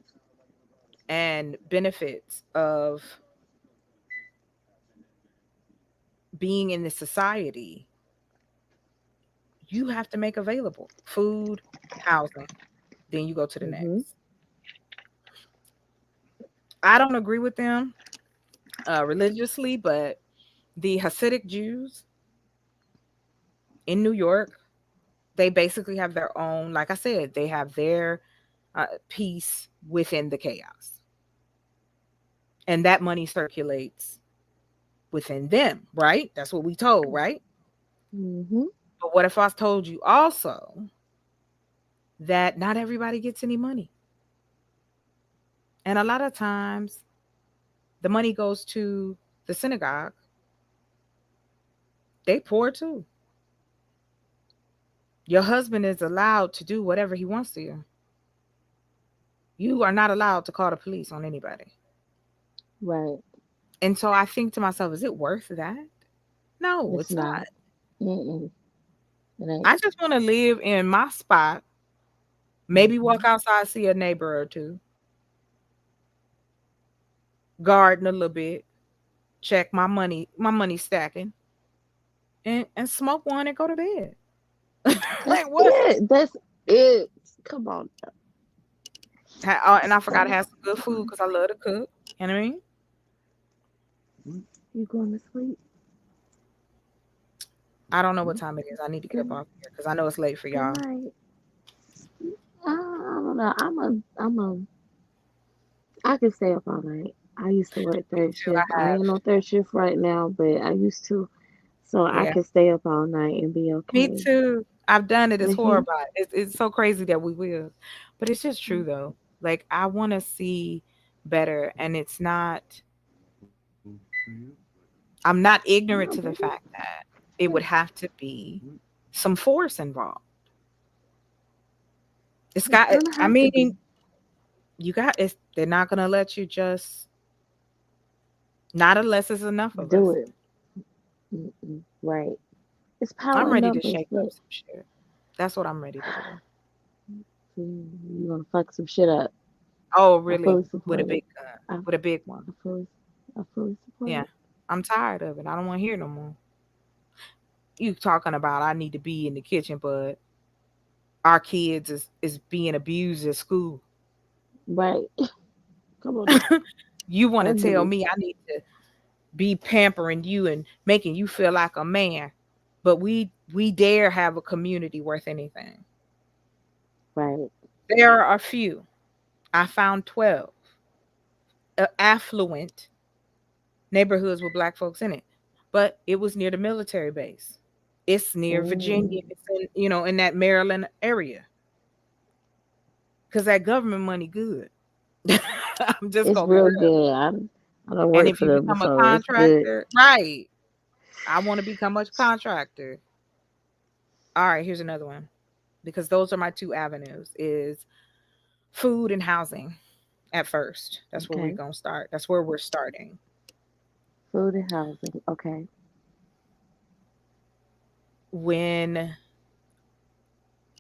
and benefits of being in this society, you have to make available food, housing. Then you go to the Mhm. next. I don't agree with them religiously, but the Hasidic Jews in New York, they basically have their own, like I said, they have their peace within the chaos. And that money circulates within them, right? That's what we told, right? Mhm. But what if I told you also that not everybody gets any money? And a lot of times the money goes to the synagogue. They poor too. Your husband is allowed to do whatever he wants to you. You are not allowed to call the police on anybody. Right. And so I think to myself, is it worth that? No, It's it's not. not. Mm-mm. It ain't. I just want to live in my spot, maybe walk Mhm. outside, see a neighbor or two, garden a little bit, check my money stacking, and smoke one and go to bed. That's Like what? it. That's it. Come on. And I forgot to have some good food because I love to cook. You know what I mean? You going to sleep? I don't know what time it is. I need to get up Good. off here because I know it's late for Good y'all. night. I don't know. I can stay up all night. I used to work Me third too. shift. I I have. ain't on third shift right now, but I used to. So I Yeah. can stay up all night and be Me okay. too. I've done it. It's Hmm. horrible. It's so crazy that we will, but it's just true though. Like I want to see better, and it's not. I'm not ignorant No, to the baby. fact that it would have to be some force involved. It's It's got. gonna I have to be. mean, you got. It's, they're not gonna let you just. Not unless it's enough of Do us. it. Mm-mm. Right. It's I'm power in ready to numbers, shake up but some shit. That's what I'm ready to do. you gonna fuck some shit up. Oh, I really? fully With a support it. big gun. I, With a big one. I fully, I fully support Yeah. it. I'm tired of it. I don't want to hear no more. You talking about I need to be in the kitchen, but our kids is being abused at school. Right. Come on now. You want to Let's get tell this. me I need to be pampering you and making you feel like a man, but we dare have a community worth anything. Right. There are a few. I found 12 affluent neighborhoods with black folks in it, but it was near the military base. It's near Virginia. Mm. It's in that Maryland area because that government money good. I'm just It's gonna be real real. good. I don't And work if for you them become a before. It's good. contractor, right? I want to become a contractor. All right, here's another one because those are my two avenues: is food and housing. At first, that's where we're Okay. gonna start. That's where we're starting. Food and housing. Okay. When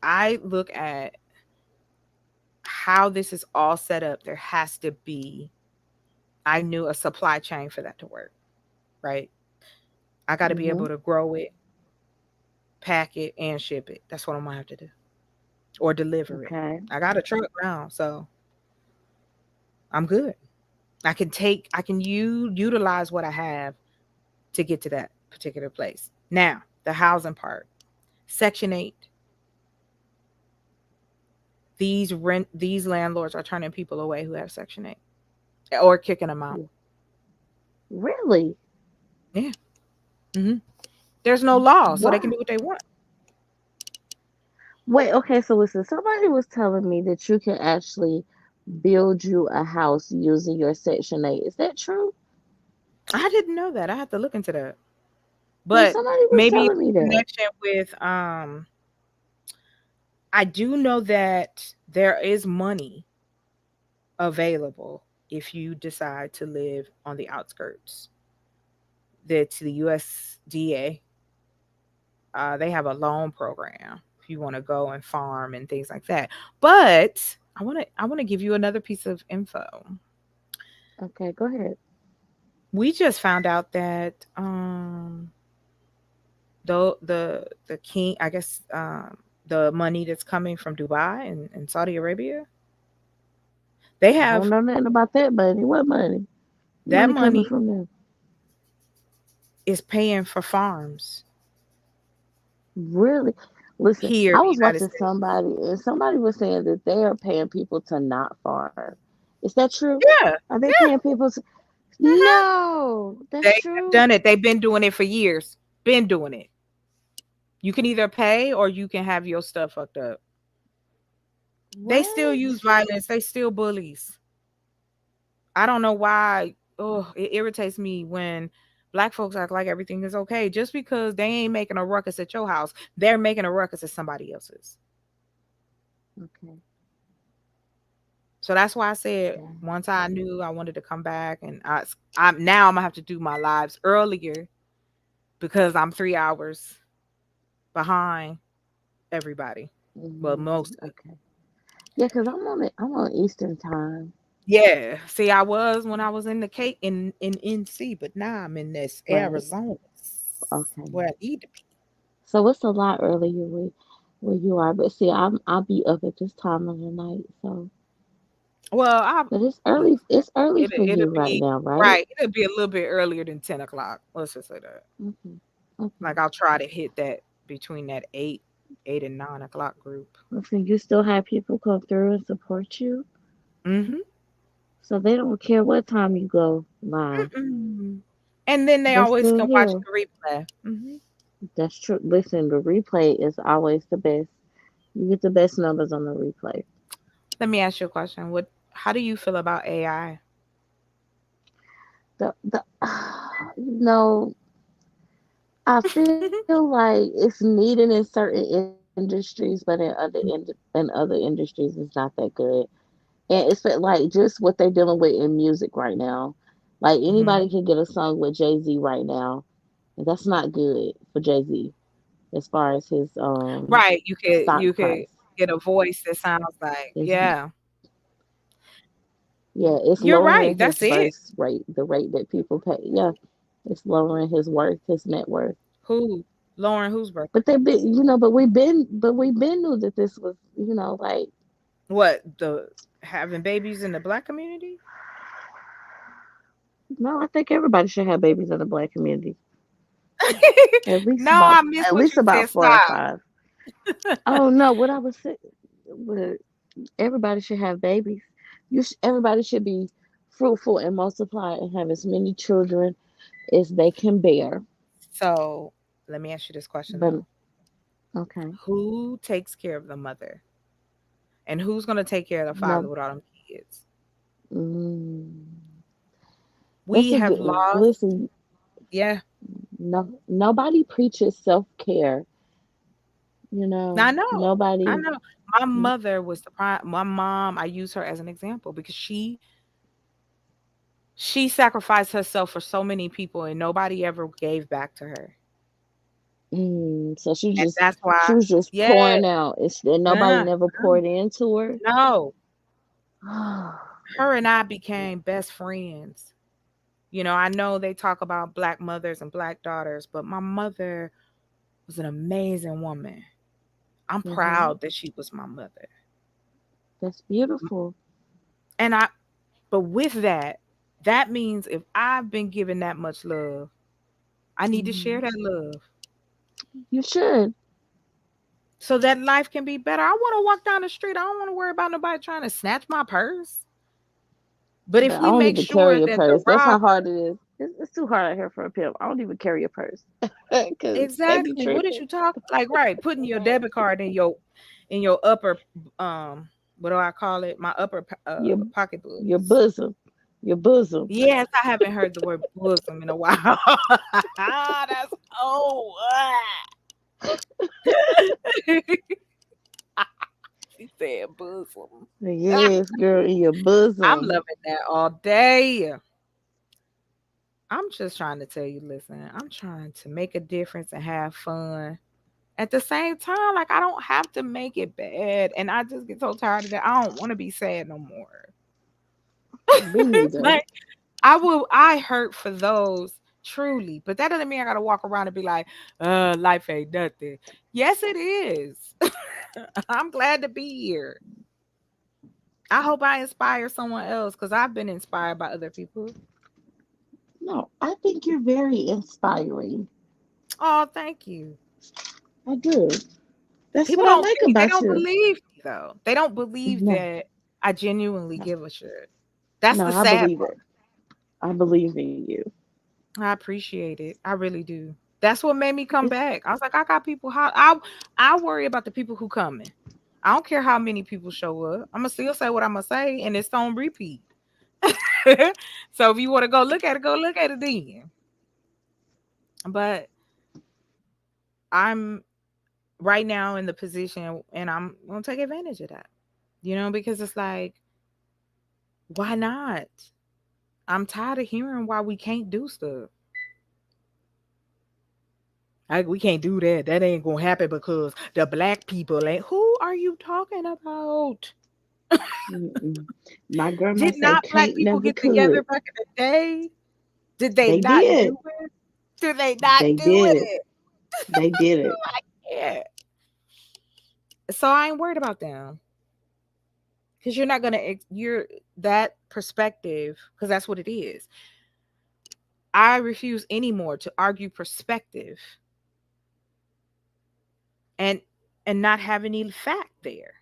I look at how this is all set up, there has to be, I knew, a supply chain for that to work, right? I got to be Mm-hmm. able to grow it, pack it, and ship it. That's what I'm gonna have to do, or deliver it. Okay. I got a truck now, so I'm good. I can utilize what I have to get to that particular place. Now, the housing part, Section 8. These landlords are turning people away who have Section 8 or kicking them out. Really? Yeah. hmm There's no law, so they can Why? do what they want. Wait, okay, so listen, somebody was telling me that you can actually build you a house using your Section 8. Is that true? I didn't know that. I have to look into that. Yeah, But somebody was maybe telling it's me a that. connection with I do know that there is money available if you decide to live on the outskirts. That's the USDA. They have a loan program if you want to go and farm and things like that. But I want to give you another piece of info. Okay, go ahead. We just found out that the king, I guess, the money that's coming from Dubai and Saudi Arabia, they I don't have know nothing about that money. What money? that Money coming money from them. is paying for farms Really? Listen, here in I the was United watching States. somebody and somebody was saying that they are paying people to not farm. Is that true? Yeah, Are they yeah. paying people to hmm No, They that's have true. done it. They've been doing it for years. Been doing it. You can either pay or you can have your stuff fucked up. They still What? use violence. They still bullies. I don't know why. Oh, it irritates me when black folks act like everything is okay just because they ain't making a ruckus at your house. They're making a ruckus at somebody else's. Okay. So that's why I said Yeah. once I knew I wanted to come back, and I'm now I'm gonna have to do my lives earlier because I'm 3 hours behind everybody. Well, most of it. Okay. Yeah, because I'm on Eastern time. Yeah. See, I was when I was in the Cape in NC, but now I'm in this Right. Arizona Okay. where I need to be. So it's a lot earlier where you are. But see, I'll be up at this time of the night. So Well, I but look, it's early for it'll you right be now, right? right. It'll be a little bit earlier than 10 o'clock. Let's just say that. Okay. Okay. Like I'll try to hit that between that 8 and 9 o'clock group. Listen, you still have people come through and support you. hmm So they don't care what time you go live. Mm-mm. And then they They always still can watch here. the replay. That's true. Listen, the replay is always the best. You get the best numbers on the replay. Let me ask you a question. How do you feel about AI? The you know, I feel like it's needed in certain industries, but in other industries, it's not that good. And it's like just what they're dealing with in music right now. Like anybody hmm can get a song with Jay Z right now, and that's not good for Jay Z as far as his Right. You stock could price. get a voice that sounds like, It's yeah. yeah, it's You're lowering right. his That's it. verse rate, the rate that people pay. Yeah, it's lowering his worth, his net worth. Who? Lauren Hoosberg. But but we've been knew that this was, like What, the having babies in the black community? no, I think everybody should have babies in the black community. No, I missed At what least you about said. four or Stop. five. Oh no, what I was saying, well, everybody should have babies. Everybody should be fruitful and multiply and have as many children as they can bear. So let me ask you this question But though. okay, Who takes care of the mother? And who's gonna take care of the father no, with all them kids? mm, that's We a have good. lost, Listen, yeah. no, nobody preaches self care. I know. I Nobody. know. My mother was the prime. My mom, I use her as an example because she sacrificed herself for so many people and nobody ever gave back to her. So And that's she why, was just yeah, pouring out, and nobody nah, never poured into her. no. Oh, Her and I became best friends. I know they talk about black mothers and black daughters, but my mother was an amazing woman. I'm hmm. proud that she was my mother. That's beautiful. And but with that, that means if I've been given that much love, I need to Hmm. share that love You should. so that life can be better. I want to walk down the street. I don't want to worry about nobody trying to snatch my purse. But if But I we don't make even sure carry a that the purse. That's how robber, hard it is. It's too hard out here for a pimp. I don't even carry a purse because they be exactly, what is tripping. you talking like? Right, putting your debit card in your upper what do I call it? My upper Your your pocketbooks. bosom, your bosom. Yes, I haven't heard the word bosom in a while. That's oh. She said bosom. Yes, girl, in your I'm bosom. loving that all day. I'm just trying to tell you, listen, I'm trying to make a difference and have fun. At the same time, like I don't have to make it bad. And I just get so tired of that. I don't want to be sad no more. Me neither. Like I hurt for those truly, but that doesn't mean I gotta walk around and be like, life ain't nothing. Yes, it is. I'm glad to be here. I hope I inspire someone else because I've been inspired by other people. No, I think you're very inspiring. Oh, thank you. I do. That's People what I don't like see me. They about don't you. believe me though. They don't believe No, that I genuinely no, give a shit. That's no, the I sad believe part. it. I believe in you. I appreciate it. I really do. That's what made me come It's back. I was like, I got people. I worry about the people who coming. I don't care how many people show up. I'm gonna still say what I'm gonna say, and it's on repeat. So if you want to go look at it then. But I'm right now in the position, and I'm gonna take advantage of that. Because it's like, why not? I'm tired of hearing why we can't do stuff. We can't do that. That ain't gonna happen because the black people ain't. Who are you talking about? mm-mm. My grandma Did say not black can't people never get together could. back in the day? Did they They not did. do it? Did they not They do did. it? They did it. Yeah. So I ain't worried about them because you're not gonna you're that perspective because that's what it is. I refuse anymore to argue perspective and not have any fact there.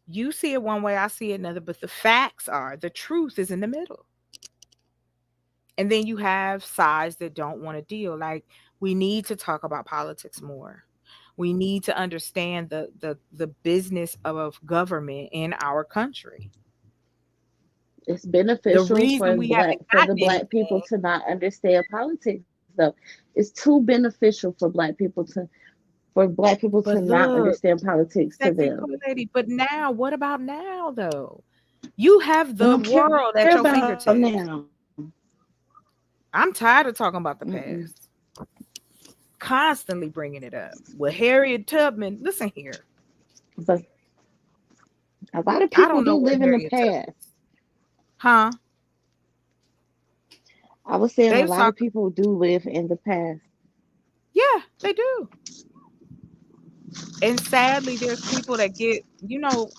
You see it one way, I see it another, but the truth is in the middle. And then you have sides that don't want to deal. Like we need to talk about politics more. We need to understand the business of government in our country. It's The beneficial reason we haven't for the gotten black people anything. to not understand politics though. It's too beneficial for black people to But not look, understand politics to sexy them. cool lady. But now, what about now though? You have I the don't care world at your about now. fingertips. I'm tired of talking about the Mm-mm. past. Constantly bringing it up. Well, Harriet Tubman, listen here. But a lot of I people don't know do what live in the Harriet Tubman past. is. Huh? I was saying They a was lot of talking. people do live in the past. Yeah, they do. And sadly, there's people that get,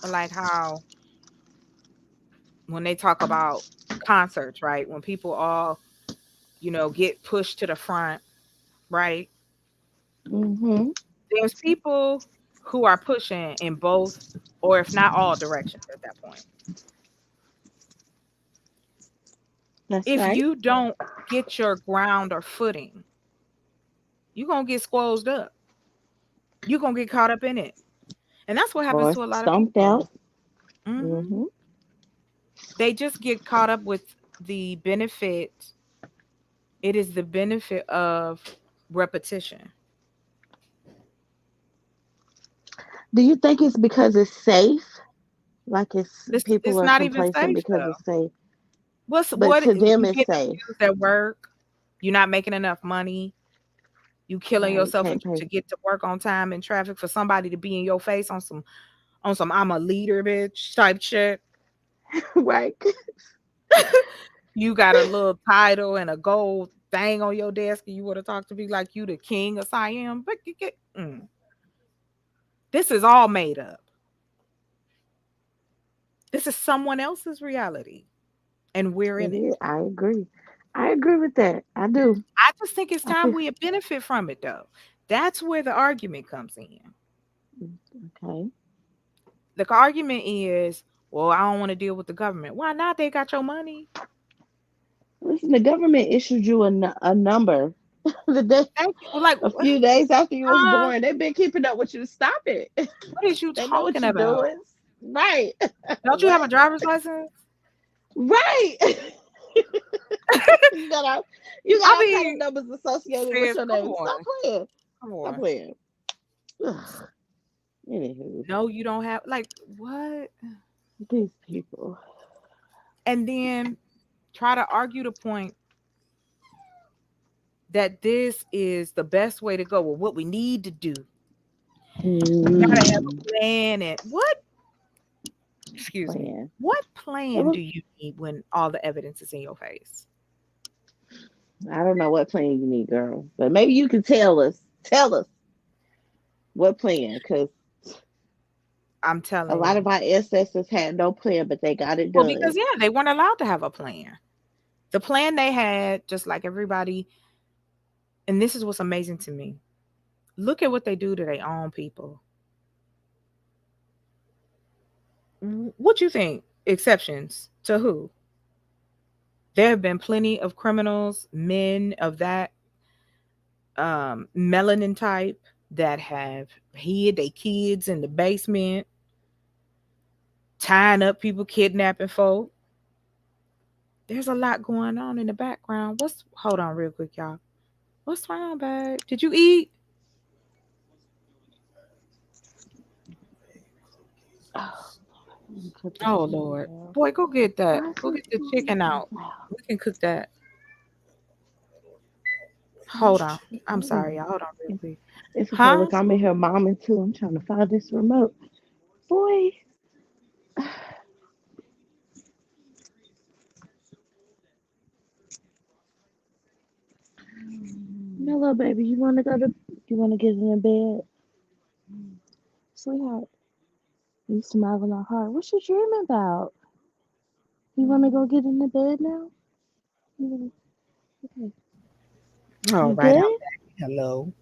like how when they talk about concerts, right? When people all, get pushed to the front, right? Hmm. There's people who are pushing in both, or if not all directions at that point. That's If right. you don't get your ground or footing, You're gonna get squozed up. You're gonna get caught up in it. And that's what happens Or to a lot of stumped people. out. hmm Mm-hmm. They just get caught up with the benefit. It is the benefit of repetition. Do you think it's because it's safe? Like people It's are not even complacent safe because though. it's safe, What's but what to them you it's get safe. abused at work? You're not making enough money. You killing Right? yourself Can't pay. to get to work on time in traffic for somebody to be in your face on some I'm a leader bitch type shit. Right? You got a little title and a gold thing on your desk, and you want to talk to me like you the king of Siam. But this is all made up. This is someone else's reality, and we're in It it. is. I agree. I agree with that. I do. I just think it's I time feel we benefit from it, though. That's where the argument comes in. okay. The argument is, well, I don't want to deal with the government. Why not? They got your money. Listen, the government issued you a number the day, Thank you. Like, a few days after you was huh? born. They've been keeping up with you to stop it. What is you They know what talking you're about? doing. Right. Don't you have a What? driver's license? Right. you got all you got I all kind of mean, numbers associated with sis, your come name. Stop on. playing. Come Stop on. playing. Ugh. Anywho, No, you don't have like what? these people. And then try to argue the point that this is the best way to go. Well, what we need to do, we gotta have Mm, a plan. And what? Excuse me. plan. What It plan was, do you need when all the evidence is in your face? I don't know what plan you need, girl, but maybe you can tell us. Tell us what plan, because I'm a telling lot you. of our ancestors had no plan, but they got it Well, because done. yeah, they weren't allowed to have a plan. The plan they had, just like everybody, and this is what's amazing to me. Look at what they do to their own people. What you think? Exceptions to who? There have been plenty of criminals, men of that melanin type that have hid their kids in the basement, tying up people, kidnapping folk. There's a lot going on in the background. Hold on real quick, y'all. What's wrong, babe? Did you eat? Oh, put this Oh TV Lord. down. Boy, go get that. Why is Go this get the TV chicken so out. loud? We can cook that. Hold on. I'm sorry, Mm, y'all. Hold on real quick. it's okay. Huh? Look, I'm in here momming too. I'm trying to find this remote. Boy. Hello, baby. You wanna get in the bed? Sweetheart, you smiling all hard. What you dreaming about? You wanna go get in the bed now? You wanna, okay. All You right. good? Hello.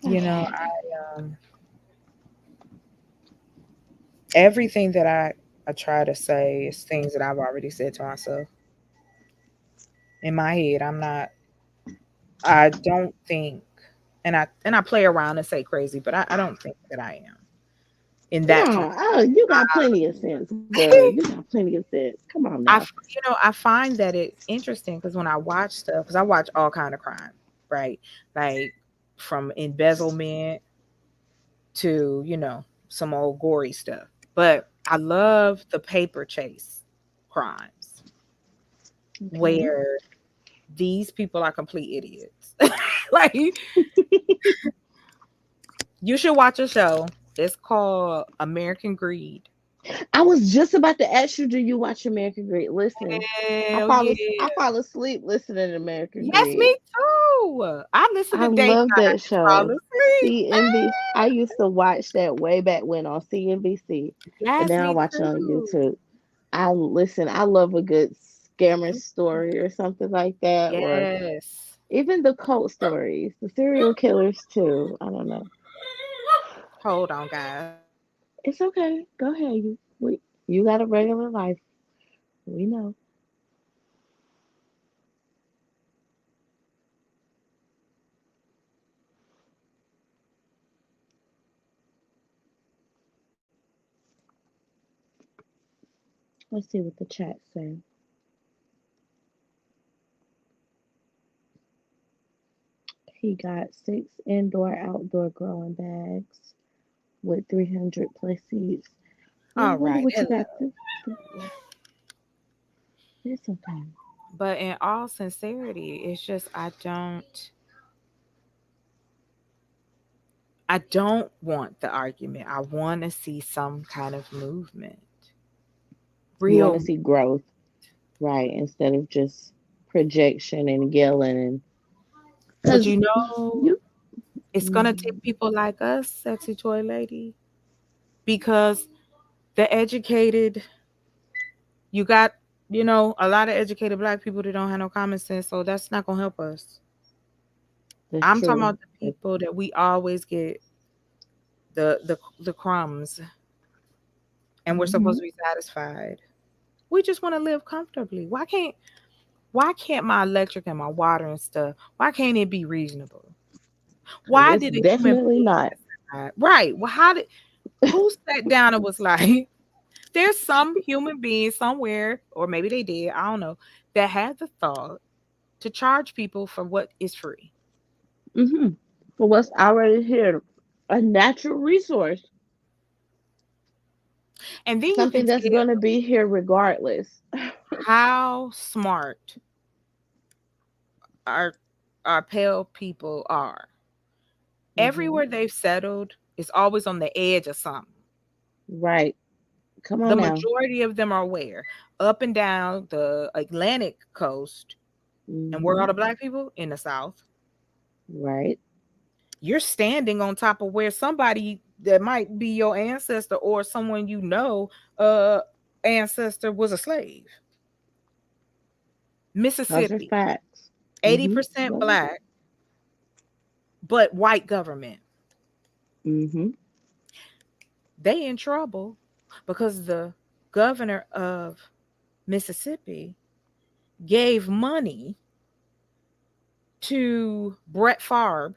you know, Okay. everything that I try to say is things that I've already said to myself in my head. I don't think, and I play around and say crazy, but I don't think that I am in that kind. No, oh, you got plenty of sense, girl. You got plenty of sense. Come on now. I find that it's interesting because when I watch stuff, because I watch all kind of crime, right? Like from embezzlement to some old gory stuff. But I love the paper chase crimes Okay. where these people are complete idiots. Like you should watch a show. It's called American Greed. I was just about to ask you, do you watch American Greed? Listen, Hell yeah. I fall asleep listening to American Yes, Greed. me too. I listen I to daytime love that and fall show. asleep. CNBC. I used to watch that way back when on CNBC, but Yes, now I me watch it on too. YouTube. I listen. I love a good scammer story or something like that, or Yes. even the cult stories, the serial killers too. I don't know. Hold on, guys. It's okay. Go ahead. You got a regular life. We know. Let's see what the chat say. He got 6 indoor outdoor growing bags with 300 plus seeds. Well, I All wonder right. what you Hello. got this sometime. But in all sincerity, it's just I don't want the argument. I want to see some kind of movement. You want to Real. see growth, right? Instead of just projection and yelling and But because you. it's gonna take Mhm. people like us, sexy toy lady, because the educated, you got, a lot of educated black people that don't have no common sense, so that's not gonna help us. That's I'm talking true. about the people that we always get the crumbs and we're Mm-hmm. supposed to be satisfied. We just want to live comfortably. Why can't my electric and my water and stuff, why can't it be reasonable? Because Why it's did a human definitely being not. decide? Right. Well, who sat down and was like, there's some human being somewhere, or maybe they did, I don't know, that had the thought to charge people for what is free. Mm-hmm. For what's already here, a natural resource, And then you can something that's tell going to be here regardless. how smart our pale people are. Mm-hmm. Everywhere they've settled is always on the edge of something. Right. Come The on now. majority of them are where? Up and down the Atlantic coast. And where Mm-hmm. are the black people? In the South. Right. You're standing on top of where somebody that might be your ancestor or someone uh ancestor was a slave. Those are Mississippi, facts. Mm-hmm. 80% black, but white government. Mm-hmm. They in trouble because the governor of Mississippi gave money to Brett Favre,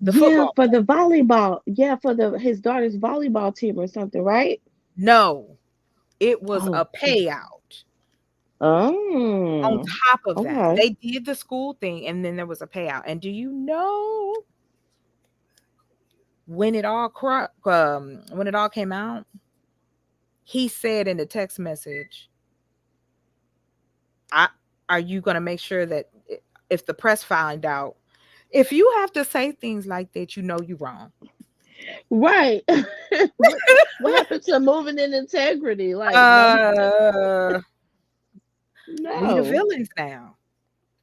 the Yeah, football for player. the volleyball. Yeah, for the his daughter's volleyball team or something, right? No, it was a Oh. payout. On Oh. top of that, Okay. they did the school thing and then there was a payout. And do you know when it all came out, he said in the text message, I are you going to make sure that if the press find out, if you have to say things like that, you're wrong. Right. what what happened to moving in integrity? Like no, Uh we the no. villains now.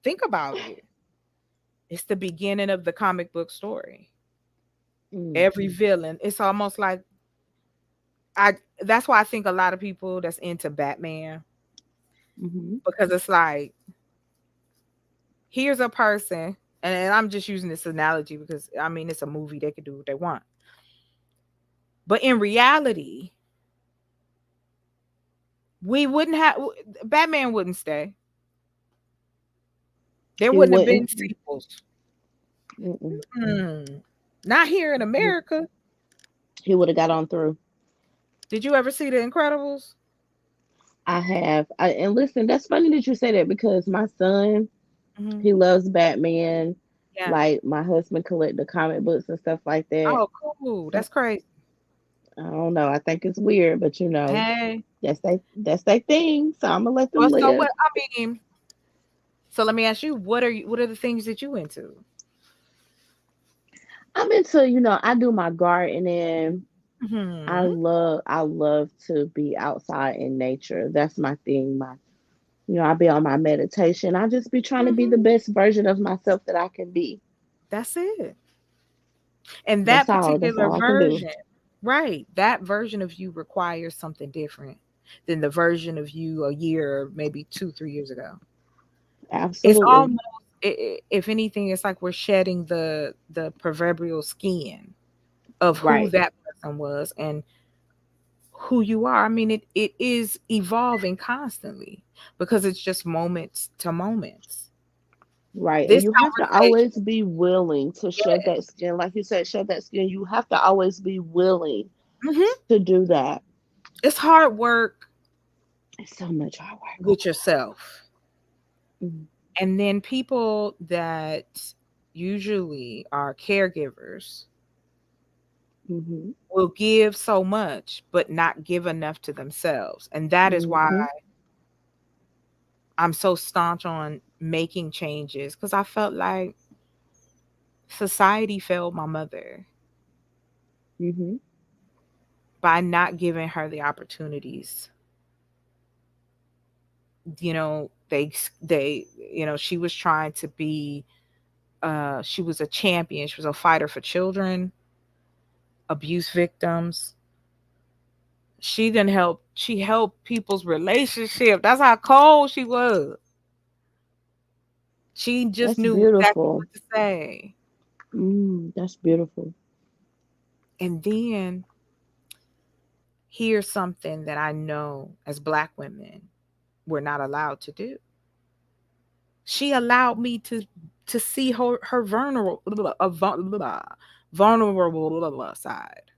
Think about it. It's the beginning of the comic book story. Every Mm-hmm. villain, it's almost like I that's why I think a lot of people that's into Batman, Mm-hmm. because it's like, here's a person, and I'm just using this analogy because I mean it's a movie, they can do what they want. But in reality, we wouldn't have Batman wouldn't stay. There He wouldn't have been wouldn't. sequels. Mm-mm. Not here in He, America. he would have got on through. Did you ever see The Incredibles? I have. And listen, that's funny that you say that because my son, Hmm. he loves Batman. Yeah. Like my husband collect the comic books and stuff like that. Oh, cool. That's crazy. I don't know. I think it's weird, but Hey. that's their thing. So I'm gonna let them Well, so live. what? I mean, so let me ask you, what are the things that you into? I'm into, I do my gardening. Hmm. I love to be outside in nature. That's my thing. I be on my meditation. I just be trying to be the Hmm. best version of myself that I can be. That's it. And that That's all. That's particular all I can do. version, right? That version of you requires something different than the version of you a year, maybe 2, 3 years ago. It's Absolutely. almost, if anything, it's like we're shedding the proverbial skin of who Right. that person was and who you are. I mean, it is evolving constantly because it's just moments to moments. Right. And This you have to conversation, always be willing to shed yeah. that skin. Like you said, shed that skin. You have to always be willing Hmm. to do that. It's hard work It's so much hard work. with yourself. Mhm. And then people that usually are caregivers Mhm. will give so much, but not give enough to themselves. And that is why Mhm. I'm so staunch on making changes, because I felt like society failed my mother Mhm. by not giving her the opportunities. They she was trying to be she was a champion. She was a fighter for children, abuse victims. She helped people's relationship. That's how cold she was. She just That's knew exactly beautiful. what to say. That's beautiful. And then here's something that I know as Black women we're not allowed to do. She allowed me to see her vulnerable side.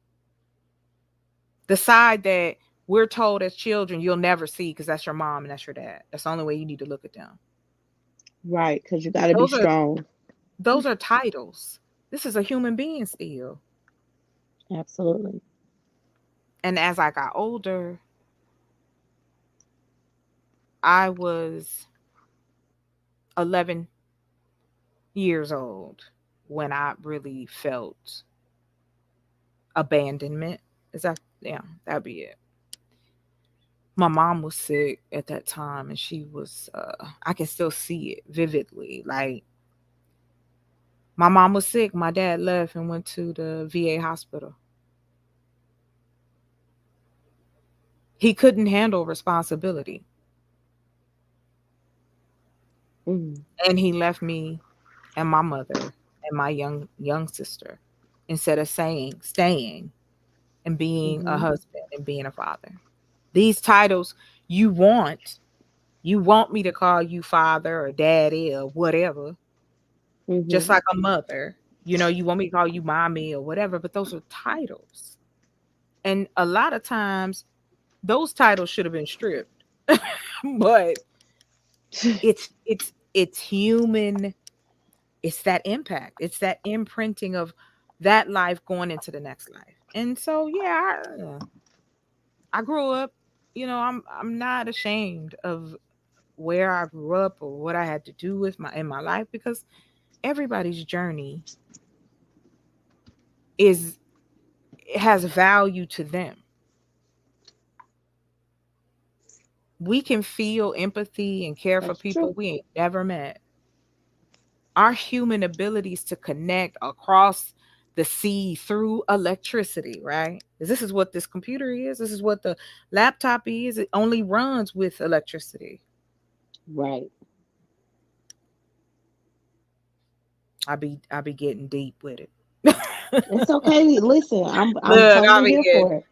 The side that we're told as children you'll never see because that's your mom and that's your dad. That's the only way you need to look at them. Right, because you got to be Those are strong. those are titles. This is a human being still. Absolutely. And as I got older, I was 11 years old when I really felt abandonment. Is that, yeah, that'd be it. My mom was sick at that time and she was I can still see it vividly. Like, my mom was sick, my dad left and went to the VA hospital. He couldn't handle responsibility Mm. and he left me and my mother and my young sister instead of staying and being a Mhm. husband and being a father. These titles you want me to call you father or daddy or whatever, just Mhm. like a mother. You want me to call you mommy or whatever, but those are titles. And a lot of times those titles should have been stripped. But it's human. It's that impact. It's that imprinting of that life going into the next life. And so yeah, I grew up, I'm not ashamed of where I grew up or what I had to do with my in my life, because everybody's journey is has value to them. We can feel empathy and care for That's people true. we ain't never met. Our human abilities to connect across the sea through electricity, right? This is what this computer is. This is what the laptop is. It only runs with electricity. Right. I be getting deep with it. It's okay. Listen, I'm Look, I totally be here getting. for it.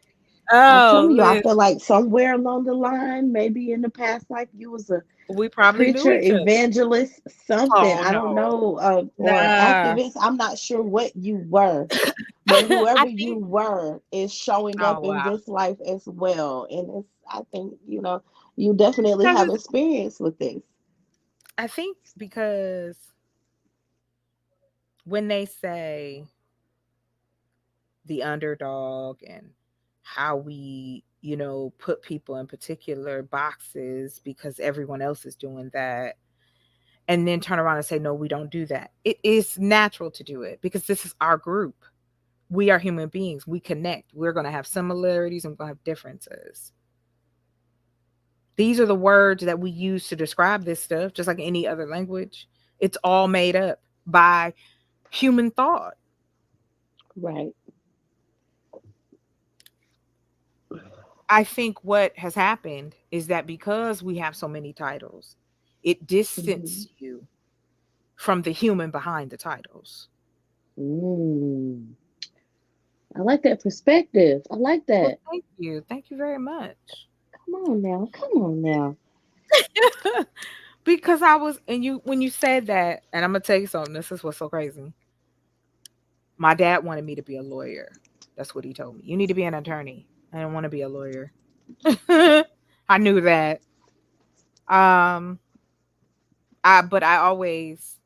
I'm Oh, telling you, I listen, feel like somewhere along the line, maybe in the past life, you was a we probably knew preacher, each other. evangelist, something. Oh I don't no, know, or nah. activist. I'm not sure what you were, but I whoever you think. were is showing up Oh in wow, this life as well. And it's, I think, you definitely because have experience with this. I think because when they say the underdog and how we, put people in particular boxes because everyone else is doing that, and then turn around and say, no, we don't do that. It is natural to do it because this is our group. We are human beings. We connect. We're going to have similarities and we're going to have differences. These are the words that we use to describe this stuff, just like any other language. It's all made up by human thought. Right. I think what has happened is that because we have so many titles, it Hmm. distanced you from the human behind the titles. Mm. I like that perspective. I like Well, that. thank you. Thank you very much. Come on now. Come on now. Because I was, and you, when you said that, and I'm going to tell you something, this is what's so crazy. My dad wanted me to be a lawyer. That's what he told me. You need to be an attorney. I didn't want to be a lawyer. I knew that. Um, but I always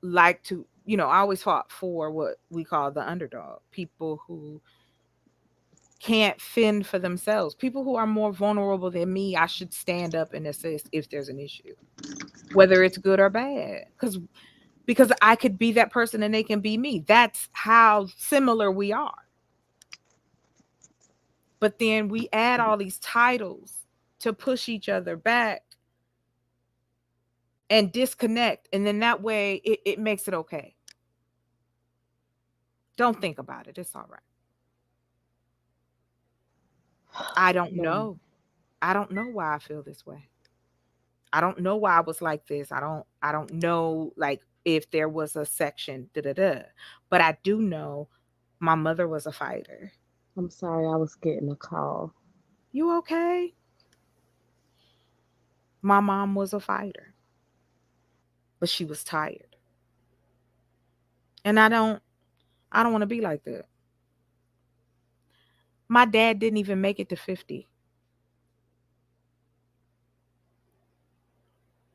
like to, I always fought for what we call the underdog, people who can't fend for themselves, people who are more vulnerable than me. I should stand up and assist if there's an issue, whether it's good or bad, because I could be that person and they can be me. That's how similar we are. But then we add all these titles to push each other back and disconnect. And then that way it makes it okay. Don't think about it. It's all right. I don't Yeah. know. I don't know why I feel this way. I don't know why I was like this. I don't know, like, if there was a section da da da. But I do know my mother was a fighter. I'm sorry, I was getting a call. You okay? My mom was a fighter, but she was tired. And I don't want to be like that. My dad didn't even make it to 50.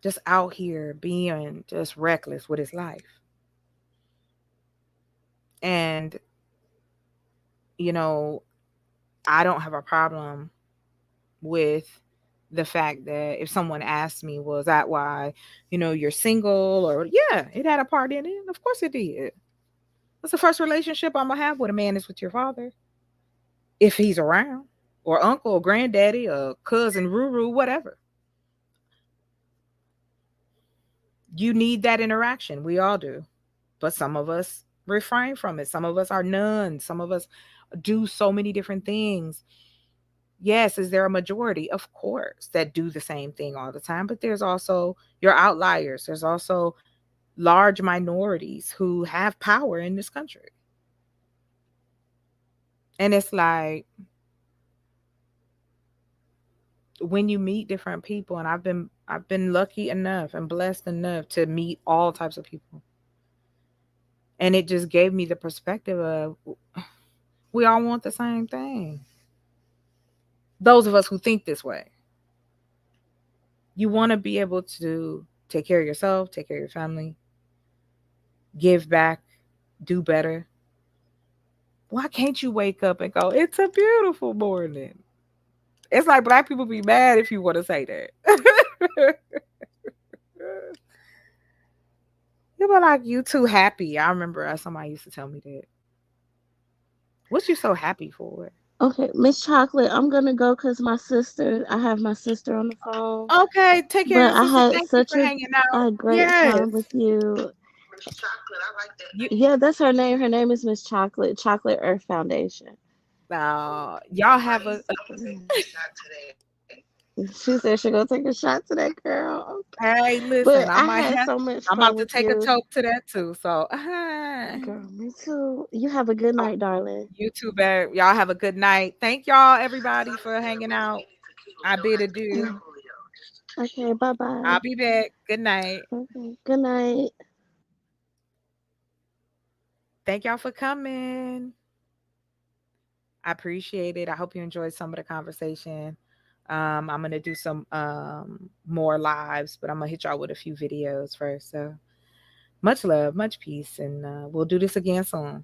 Just out here being just reckless with his life. And, you know, I don't have a problem with the fact that if someone asked me, was that why, you're single? Or, yeah, it had a part in it. Of course it did. That's the first relationship I'm going to have with a man is with your father, if he's around, or uncle, or granddaddy, or cousin, Ruru, whatever. You need that interaction. We all do. But some of us refrain from it. Some of us are nuns. Some of us do so many different things. Yes, is there a majority? Of course, that do the same thing all the time. But there's also your outliers. There's also large minorities who have power in this country. And it's like, when you meet different people, and I've been lucky enough and blessed enough to meet all types of people. And it just gave me the perspective of, we all want the same thing. Those of us who think this way. You want to be able to take care of yourself, take care of your family, give back, do better. Why can't you wake up and go, it's a beautiful morning? It's like black people be mad if you want to say that. You be like, you too happy. I remember somebody used to tell me that. What you so happy for? Okay, Miss Chocolate, I'm gonna go because I have my sister on the phone. Okay, take care of But your I sister. had Thank you such for hanging out. a great Yes. time with you. Miss Chocolate, I like that. You, Yeah, that's her name. Her name is Miss Chocolate, Chocolate Earth Foundation. y'all have a, I'm gonna take a shot today. She said she gonna take a shot to that girl. hey, listen, But I I might had have, so much I'm fun about to with take a you. toke to that too. So, Girl, me too. You have a good oh, night, darling. you too, babe. Y'all have a good night. Thank y'all, everybody, for hanging out. I bid adieu. Okay, bye bye. I'll be back. Good night. Okay, good night. Thank y'all for coming. I appreciate it. I hope you enjoyed some of the conversation. I'm gonna do some more lives, but I'm gonna hit y'all with a few videos first. So much love, much peace, and we'll do this again soon.